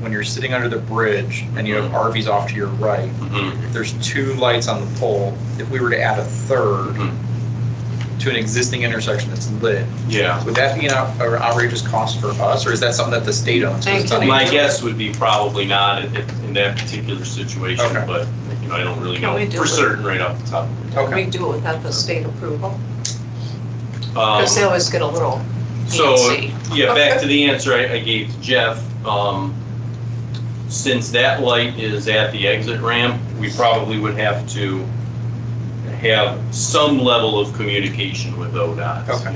when you're sitting under the bridge and you have RVs off to your right,
Mhm.
there's two lights on the pole. If we were to add a third
Mhm.
to an existing intersection that's lit,
Yeah.
would that be an outrageous cost for us, or is that something that the state owns? 'Cause it's on
My
82?
guess would be probably not in that particular situation,
Okay.
but, I don't really
Can we
know
do
for
it?
certain right off the top.
Okay.
We do it without the state approval,
Um,
because they always get a little
So,
antsy.
yeah, back to the answer I gave to Jeff. Since that light is at the exit ramp, we probably would have to have some level of communication with ODOT.
Okay.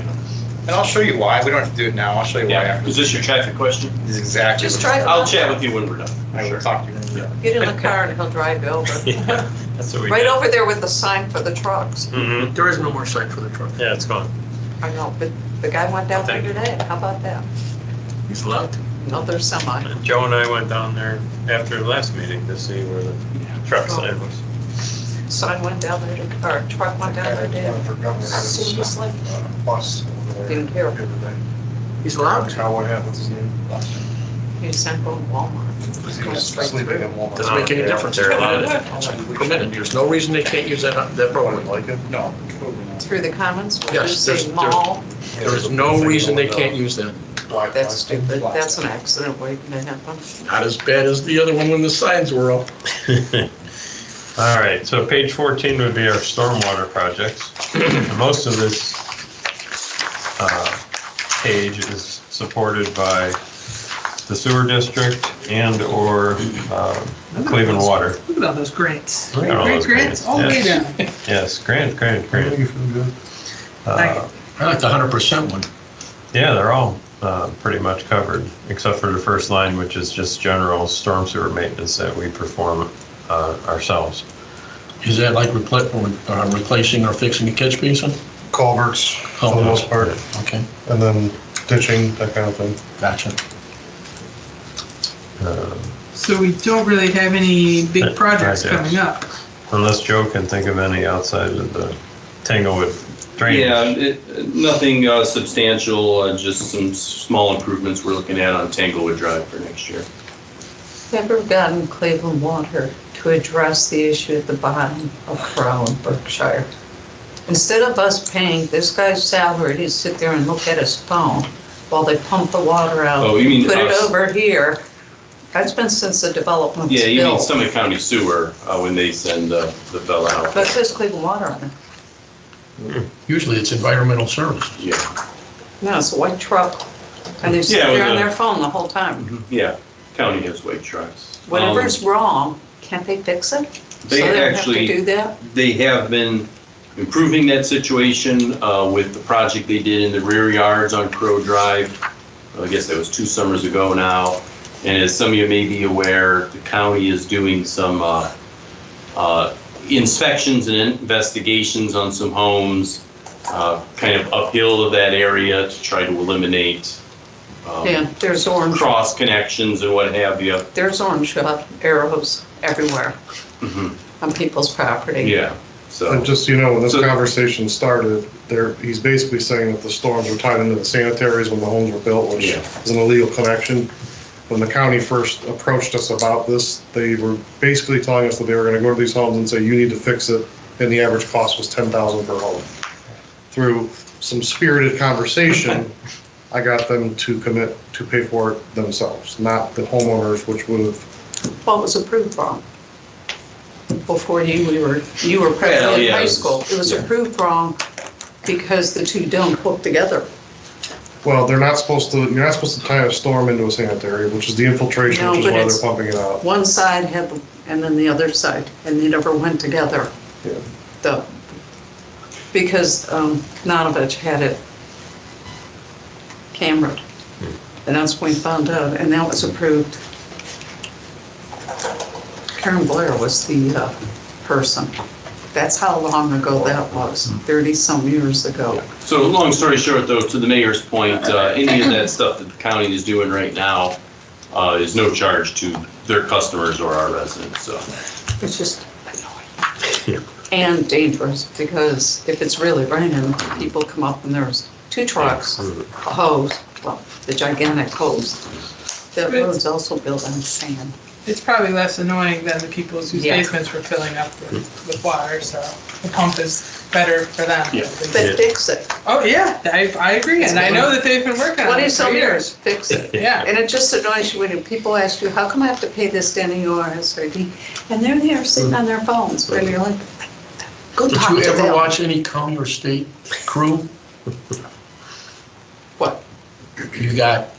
And I'll show you why. We don't have to do it now. I'll show you why
Yeah,
after.
is this your traffic question?
This is exactly.
Just
what-
try it.
I'll chat with you when we're done.
I will talk to you.
Get in the car and he'll drive you over.
Yeah, that's what we
Right
did.
over there with the sign for the trucks.
Mhm.
There is no more sign for the truck.
Yeah, it's gone.
I know, but the guy went down there
Thank you.
today. How about that?
He's allowed to.
Another semi.
And Joe and I went down there after the last meeting to see where the truck sign was.
Sign went down there, or truck went down there, did.
For governor, it's,
Seriously?
bus over there
Didn't care.
the other day.
He's allowed to.
How, what happens?
He sent go to Walmart.
He
Go
was
straight
sleeping
through.
in Walmart.
Doesn't make any difference.
They're allowed to.
Permitted. There's no reason they can't use that
I
roadway.
wouldn't like it.
No.
Through the commons, where
Yes,
you say
there's-
mall,
There is no reason they can't use that.
Black
that's
plastic.
stupid. That's an accident waiting to happen.
Not as bad as the other one when the signs were up.
All right, so page 14 would be our stormwater projects. Most of this page is supported by the sewer district and/or Cleveland Water.
Look at all those grants.
Look at all
Great
those
grants, all the way
yes.
down.
Yes, grant.
You feel good?
I like the 100% one.
Yeah, they're all pretty much covered, except for the first line, which is just general storm sewer maintenance that we perform ourselves.
Is that like replacing or fixing a catch basin?
Culverts, for the most part,
Okay,
and then ditching, that kind of thing.
gotcha.
So we don't really have any big projects
Projects.
coming up.
Unless Joe can think of any outside of the Tanglewood drainage.
Yeah, nothing substantial, just some small improvements we're looking at on Tanglewood Drive for next year.
Ever gotten Cleveland Water to address the issue at the bottom of Crow and Berkshire? Instead of us paying this guy's salary to sit there and look at his phone while they pump the water out,
Oh, you mean
put it
us?
over here. That's been since the development's
Yeah, you mean
built.
Summit County Sewer, when they send the fella out.
But it says Cleveland Water on it.
Usually it's environmental service.
Yeah,
No, it's a white truck. And they sit
Yeah, with
there on
the-
their phone the whole time.
yeah, county has white trucks.
Whatever's wrong, can't they fix it?
They
So they don't have
actually-
to do that?
They have been improving that situation with the project they did in the rear yards on Crow Drive. I guess that was 2 summers ago now. And as some of you may be aware, the county is doing some inspections and investigations on some homes, kind of uphill of that area to try to eliminate
Yeah, there's orange,
cross connections and what have you.
there's orange arrows everywhere
Mhm.
on people's property.
Yeah, so.
And just, so you know, when this
So-
conversation started, he's basically saying that the storms were tied into the sanitaries when the homes were built, which
Yeah.
is an illegal connection. When the county first approached us about this, they were basically telling us that they were gonna go to these homes and say, you need to fix it, and the average cost was $10,000 per home. Through some spirited conversation, I got them to commit to pay for it themselves, not the homeowners, which would have,
What was approved wrong? Before you were president of
yeah,
high
it was-
school. It was
yeah.
approved wrong because the two don't hook together.
well, you're not supposed to tie a storm into a sanitary, which is the infiltration,
No,
which is
but
why they're
it's-
pumping it out.
One side had, and then the other side, and they never went together.
Yeah.
Because Nanavich had it cambered. And that's when we found out, and that was approved. Karen Blair was the person. That's how long ago that was, 30-some years ago.
So long story short, though, to the mayor's point, any of that stuff that the county is doing right now is no charge to their customers or our residents, so.
It's just annoying. And dangerous, because if it's really raining, people come up and there's 2 trucks, a hose, well, the gigantic hose. That road's also built on sand.
It's probably less annoying than the people whose
Yeah.
basements were filling up with water, so the pump is better for them.
Yeah.
But fix it.
Oh, yeah, I agree, and I know that they've been working on it for
20-some
years.
years, fix it.
Yeah,
And it just annoys you when people ask you, how come I have to pay this Denny or SRD? And they're there sitting on their phones, and you're like, go
Did
talk
you
to
ever
them.
watch any county or state crew?
What?
You got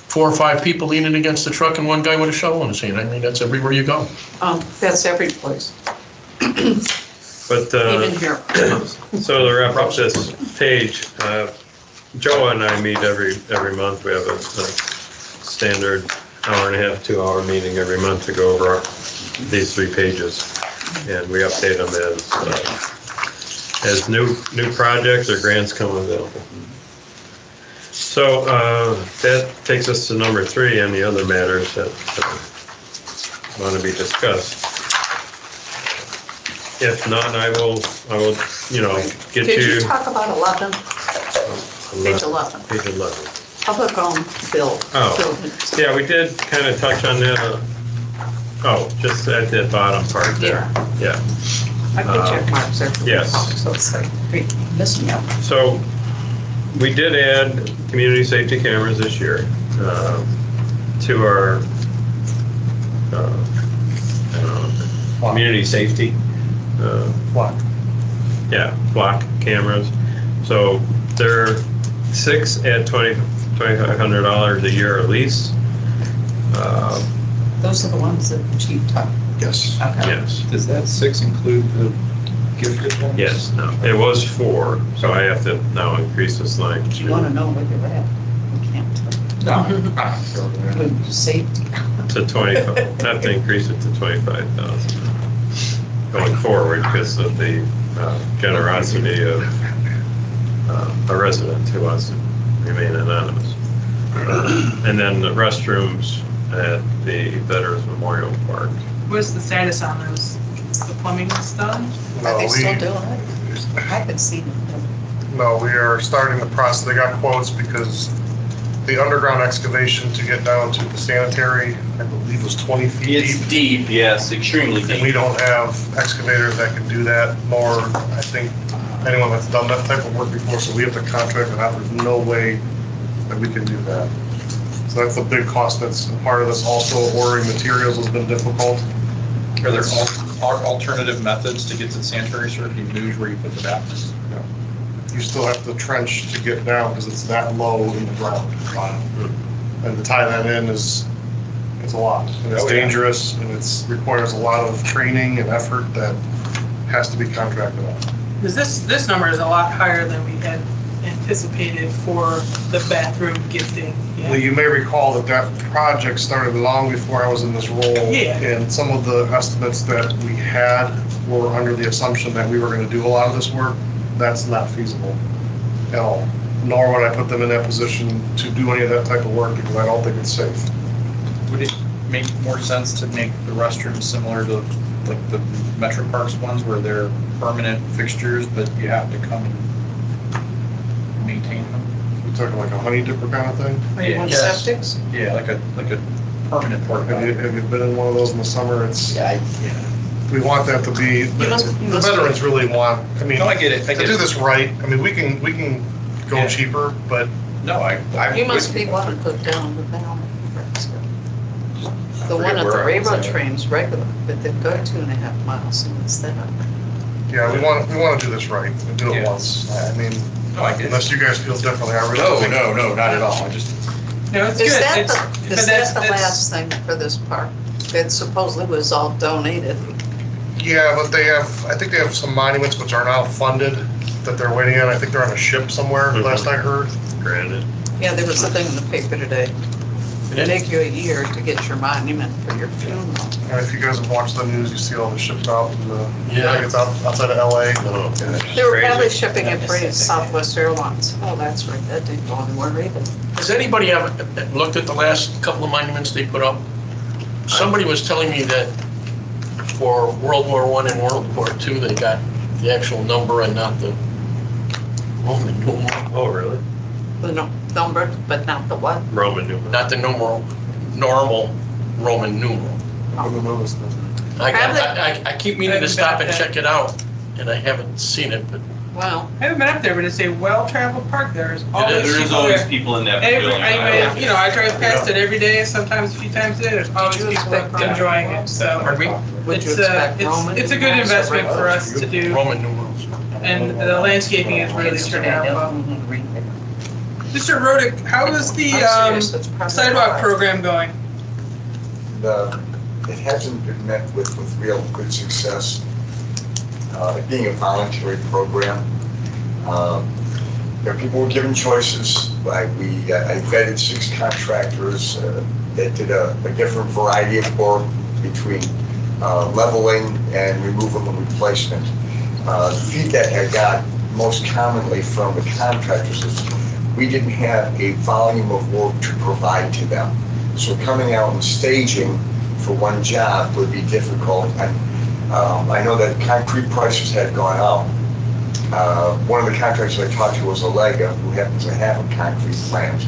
4 or 5 people leaning against the truck and one guy with a shovel in his hand. I mean, that's everywhere you go.
That's every place.
But,
Even here.
so to wrap up this page, Joe and I meet every month. We have a standard hour and a half, 2 hour meeting every month to go over these 3 pages. And we update them as new projects or grants come available. So that takes us to number 3 and the other matters that want to be discussed. If not, I will, get
Did
you.
you talk about 11? Page 11,
Page 11.
public owned build.
Oh.
buildings.
Yeah, we did kind of touch on that. Oh, just at the bottom part there. Yeah.
I put check marks there.
Yes.
So it's like, missing out.
So we did add community safety cameras this year to our community safety.
Block.
Yeah, block cameras. So they're 6 at $2,500 a year at least.
Those are the ones that the chief talked.
Yes.
Okay.
Yes.
Does that 6 include the gifted ones?
Yes, no, it was 4, so I have to now increase this line.
Do you want to know where you're at? We can't tell.
No.
With safety.
To 25, I have to increase it to 25,000 going forward because of the generosity of a resident who wants to remain anonymous. And then the restrooms at the Veterans Memorial Park.
What's the status on those? The plumbing is done?
Are they
No,
still doing it? I haven't seen them.
No, we are starting the process. They got quotes because the underground excavation to get down to the sanitary, I believe, was 20 feet
It's
deep.
deep, yes, extremely
And we
deep.
don't have excavators that can do that, nor, I think, anyone that's done that type of work before, so we have to contract it out. There's no way that we can do that. So that's a big cost that's a part of this. Also, ordering materials has been difficult.
Are there alternative methods to get to the sanitary sewer? Can you move where you put the bathrooms?
You still have to trench to get down because it's that low in the ground. And to tie that in it's a lot. And it's
Oh, yeah.
dangerous and requires a lot of training and effort that has to be contracted out.
Because this number is a lot higher than we had anticipated for the bathroom gifting. Yeah.
Well, you may recall that project started long before I was in this role.
Yeah.
And some of the estimates that we had were under the assumption that we were going to do a lot of this work. That's not feasible at all. Nor would I put them in that position to do any of that type of work because I don't think it's safe.
Would it make more sense to make the restrooms similar to like the Metro Parks ones where they're permanent fixtures, but you have to come and maintain them?
You're talking like a honey dipper kind of thing?
You want
Yes.
septics?
Yeah, like a permanent porta potty.
Have you been in one of those in the summer? It's,
Yeah,
we want that to be,
You
the
must-
veterans really want, I mean,
No, I get it, I
to
get
do
it.
this right, I mean, we can go
Yeah.
cheaper, but
No, I.
You must be one to put down the bound. The one
forget
at
where
the
I was
railroad
at.
train's regular, but they've got 2.5 miles and it's that.
yeah, we want to do this right and do it
Yeah.
once. I mean,
No, I get it.
unless you guys feel differently, I really
No,
think.
no, not at all. I just,
No, it's
Is
good.
that
It's-
the,
but
is
that's-
that the
that's-
last thing for this park? It supposedly was all donated.
Yeah, but I think they have some monuments which are now funded that they're waiting on. I think they're on a ship somewhere, last I heard.
Granted.
Yeah, there was a thing in the paper today. It'd take you a year to get your monument for your funeral.
And if you guys have watched the news, you see all the ships out in the, I think it's outside of LA.
Oh,
They were
crazy.
probably shipping it for Southwest Airlines. Oh, that's right, that didn't go anywhere either.
Has anybody ever looked at the last couple of monuments they put up? Somebody was telling me that for World War I and World War II, they got the actual number and not the Roman numeral,
Oh, really?
The number, but not the what?
Roman numeral.
not the numeral, normal Roman numeral.
I wouldn't have noticed that.
I keep meaning to stop and check it out, and I haven't seen it, but
Well,
I haven't been up there, but it's a well-traveled park. There's always
There is
people
always
there.
people in that
Every,
building.
I drive past it every day, sometimes a few times a day. There's always
you
people
expect that?
enjoying it, so.
pardon me?
would you
It's
expect Roman?
it's a good
numerals or
investment for
regular?
us to do,
Roman numerals.
and the landscaping is really turning out well. Mr. Rodick, how is the
I'm serious, it's probably
sidewalk
high.
program going?
It hasn't been met with real good success. it being a voluntary program. People were given choices. I vetted 6 contractors that did a different variety of work between leveling and removal and replacement. The feedback I got most commonly from the contractors is we didn't have a volume of work to provide to them. So coming out and staging for one job would be difficult. I know that concrete prices had gone up. One of the contractors I talked to was Allega, who happens to have a concrete plant.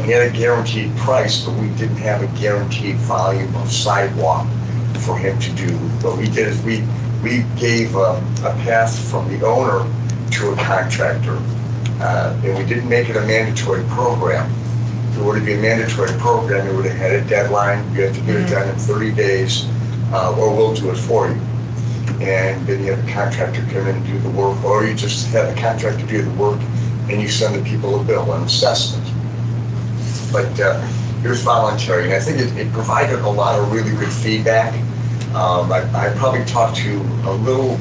He had a guaranteed price, but we didn't have a guaranteed volume of sidewalk for him to do. What we did is we gave a path from the owner to a contractor, and we didn't make it a mandatory program. If it were to be a mandatory program, it would have had a deadline. You have to get it done in 30 days, or we'll do it for you. And then you have a contractor come in and do the work, or you just have the contractor do the work and you send the people a bill, an assessment. But it was voluntary, and I think it provided a lot of really good feedback. I probably talked to a little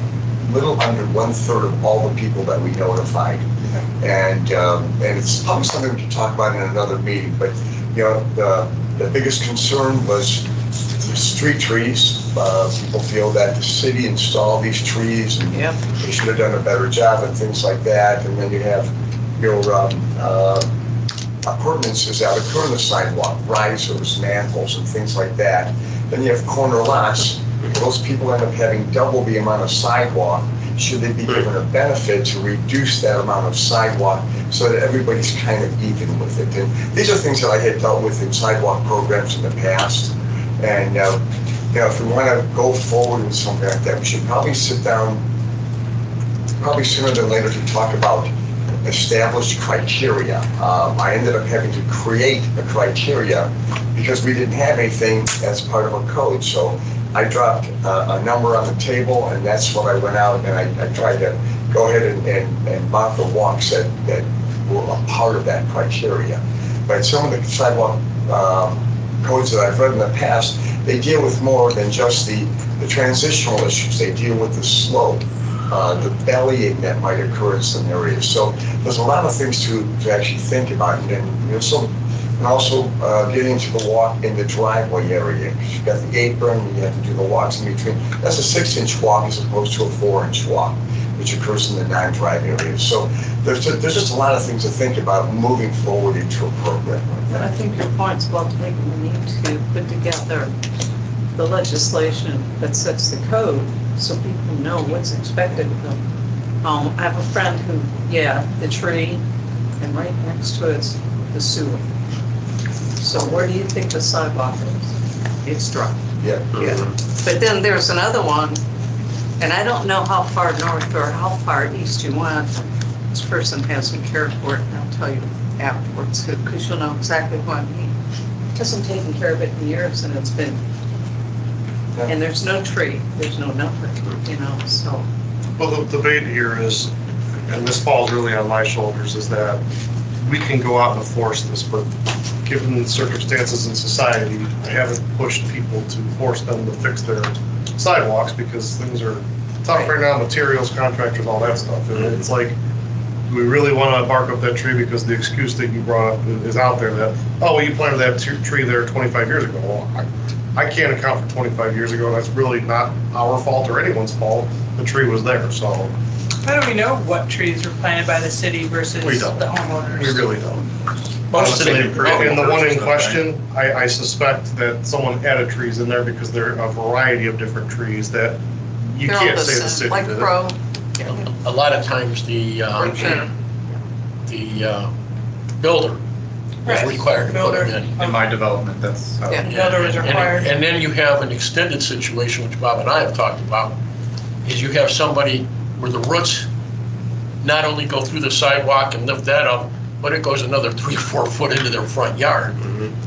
under 1/3 of all the people that we notified. And it's probably something we can talk about in another meeting, but the biggest concern was street trees. People feel that the city installed these trees and they should have done a better job and things like that. And then you have your appurtenances that occur in the sidewalk, risers, manholes, and things like that. Then you have corner lots. Those people end up having double the amount of sidewalk. Should they be given a benefit to reduce that amount of sidewalk so that everybody's kind of even with it? And these are things that I had dealt with in sidewalk programs in the past. And if we want to go forward with something like that, we should probably sit down, probably sooner than later, to talk about established criteria. I ended up having to create a criteria because we didn't have anything as part of a code. So I dropped a number on the table, and that's what I went out and I tried to go ahead and mark the walks that were a part of that criteria. But some of the sidewalk codes that I've read in the past, they deal with more than just the transitional issues. They deal with the slope, the bellying that might occur in some areas. So there's a lot of things to actually think about. And also getting to the walk in the driveway area. You've got the apron, you have to do the walks in between. That's a 6-inch walk as opposed to a 4-inch walk, which occurs in the non-drive areas. So there's just a lot of things to think about moving forward into a program like
But I
that.
think your point's well taken. We need to put together the legislation that sets the code so people know what's expected of them. I have a friend who, the tree, and right next to it's the sewer. So where do you think the sidewalk is? It's dry.
Yeah.
But then there's another one, and I don't know how far north or how far east you went. This person hasn't cared for it, and I'll tell you afterwards, because you'll know exactly what I mean. Hasn't taken care of it in years, and it's been, and there's no tree, there's no nothing, so.
Well, the debate here is, and this falls really on my shoulders, is that we can go out and enforce this, but given the circumstances in society, I haven't pushed people to force them to fix their sidewalks because things are tough right now, materials, contractors, all that stuff. And it's like, do we really want to bark up that tree because the excuse that you brought up is out there that, oh, well, you planted that tree there 25 years ago. Well, I can't account for 25 years ago. That's really not our fault or anyone's fault. The tree was there, so.
How do we know what trees were planted by the city versus
We don't.
the homeowners?
We really don't.
Most of them.
And the one in question, I suspect that someone added trees in there because there are a variety of different trees that you
They're all
can't
the
say the
same,
city
like
did it.
crow.
A lot of times the builder is
Right.
required to put them in.
In my development, that's how.
Yeah.
The builder was required.
And then you have an extended situation, which Bob and I have talked about, is you have somebody where the roots not only go through the sidewalk and lift that up, but it goes another 3 or 4 foot into their front yard.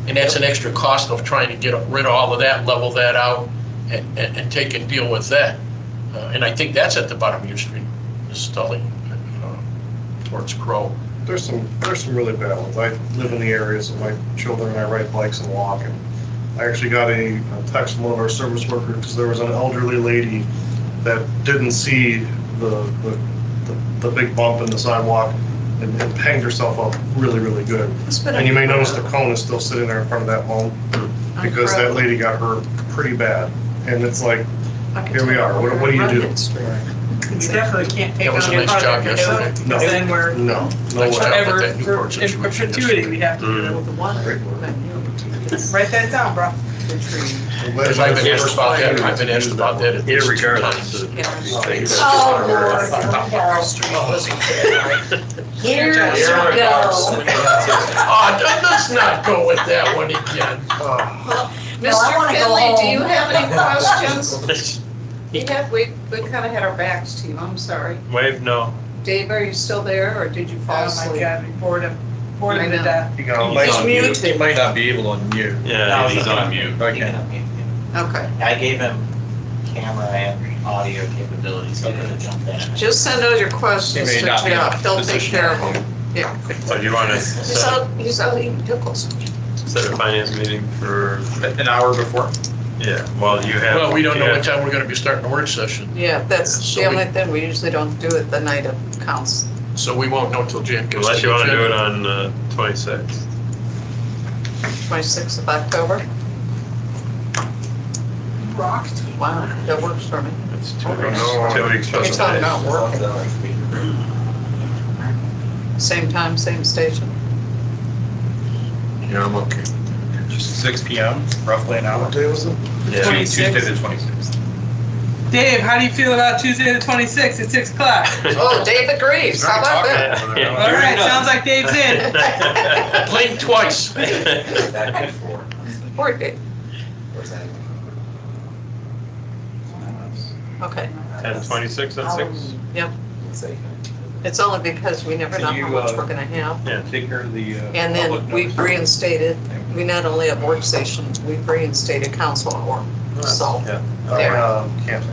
And that's an extra cost of trying to get rid of all of that, level that out, and take and deal with that. And I think that's at the bottom of your street, is Stully, towards Crow.
There's some really bad ones. I live in the areas of my children and I ride bikes and walk, and I actually got a text from one of our service workers because there was an elderly lady that didn't see the big bump in the sidewalk and hanged herself up really, really good.
It's been
And you may notice the cone is still sitting there in front of that home because that
incredible.
lady got hurt pretty bad. And it's like,
I can
here we
tell
are. What
we're
do you do?
running straight.
We definitely can't take
That was
on
a
your
nice job
project
yesterday.
because
No.
then we're
no
Nice
way.
job.
forever,
with that Newport
in
situation
perpetuity, we have to do
Well, the one that you
Write that down, bro.
the tree.
Because I've been asked about that, I've been asked about that. at least two times.
Oh, Lord, here we go. Here we go.
Oh, let's not go with that one again.
No, I wanna
Mr.
go
Finley, do you
home.
have any questions? We kind of had our backs to you, I'm sorry.
Wave, no.
Dave, are you still there, or did you fall
Oh my
asleep?
God, we bored him
I
to
know.
death.
You go.
He's on mute.
mute.
He might not be able to unmute.
Yeah.
He's on mute.
You
Okay.
can unmute him.
Okay,
I gave him camera and audio capabilities, so he could have jumped in.
just send out your questions
He
to
may not be in a
Jeff, he'll take
position
care of
to
them. Yeah.
So you want to
He's out eating pickles.
set a finance meeting for,
An hour before.
yeah, well, you have.
Well, we don't know
you
what
have-
time we're gonna be starting the work session,
Yeah, that's
So
the
we-
only thing, we usually don't do it the night of council.
so we won't know till Jan gets.
Unless
to
you
the
want to do it
agenda.
on 26th.
26th of October.
Rocked.
Wow, that works for me.
It's
Okay.
2 weeks from
It's on
today.
not working. Same time, same station.
Yeah, I'm okay.
6 PM, roughly an hour.
What day was it?
Yeah.
Tuesday
26th.
the 26th.
Dave, how do you feel about Tuesday the 26th at 6 o'clock?
Oh, Dave agrees, how about that?
All right, sounds like Dave's in.
Blink twice.
Poor Dave. Okay,
10/26 at 6?
yep. It's only because we never know
Can
how
you,
much we're gonna have.
Yeah.
Take care of the.
And then we've reinstated, we not only have work stations, we've reinstated council hour. So,
Yeah.
Camping.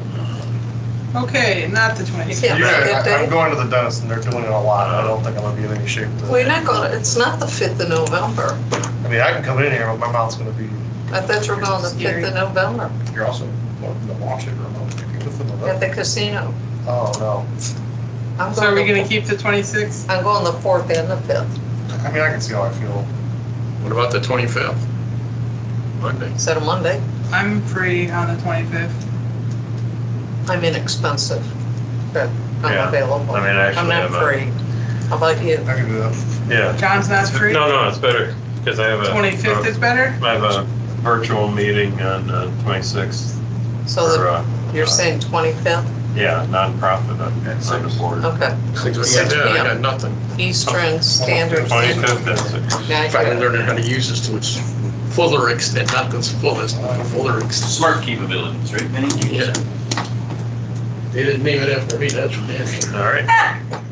Okay, not the
you
26th.
can't make that
I'm
day.
going to the dentist and they're doing it a lot. I don't think I'm gonna be in any shape to.
We're not gonna, it's not the 5th of November.
I mean, I can come in here, but my mouth's gonna be,
I thought you were going the 5th of November
you're also welcome to watch it remotely.
at the casino.
Oh, no.
I'm
So are we
going
gonna keep the 26th?
I'm going the 4th and the 5th.
I mean, I can see how I feel.
What about the 25th? Monday.
Is that a Monday?
I'm free on the 25th.
I'm inexpensive, but I'm
Yeah.
available.
I mean, I actually
I'm
have
not
a-
free. How about you?
I can do that.
Yeah.
John's not free?
No, it's better, because I have a.
25th is better?
I have a virtual meeting on 26th
So
for,
that you're saying 25th?
yeah, nonprofit on the board.
Okay.
6
6
p.m. I got
p.m.
nothing.
Eastern Standard.
25th at 6.
Yeah, I
In fact, I'm
got it.
learning how to use this to its fuller extent, not its fullest, but the fuller extent.
Smart capabilities, right, Vinnie?
Yeah. They didn't name it after me, that's for damn sure.
All right.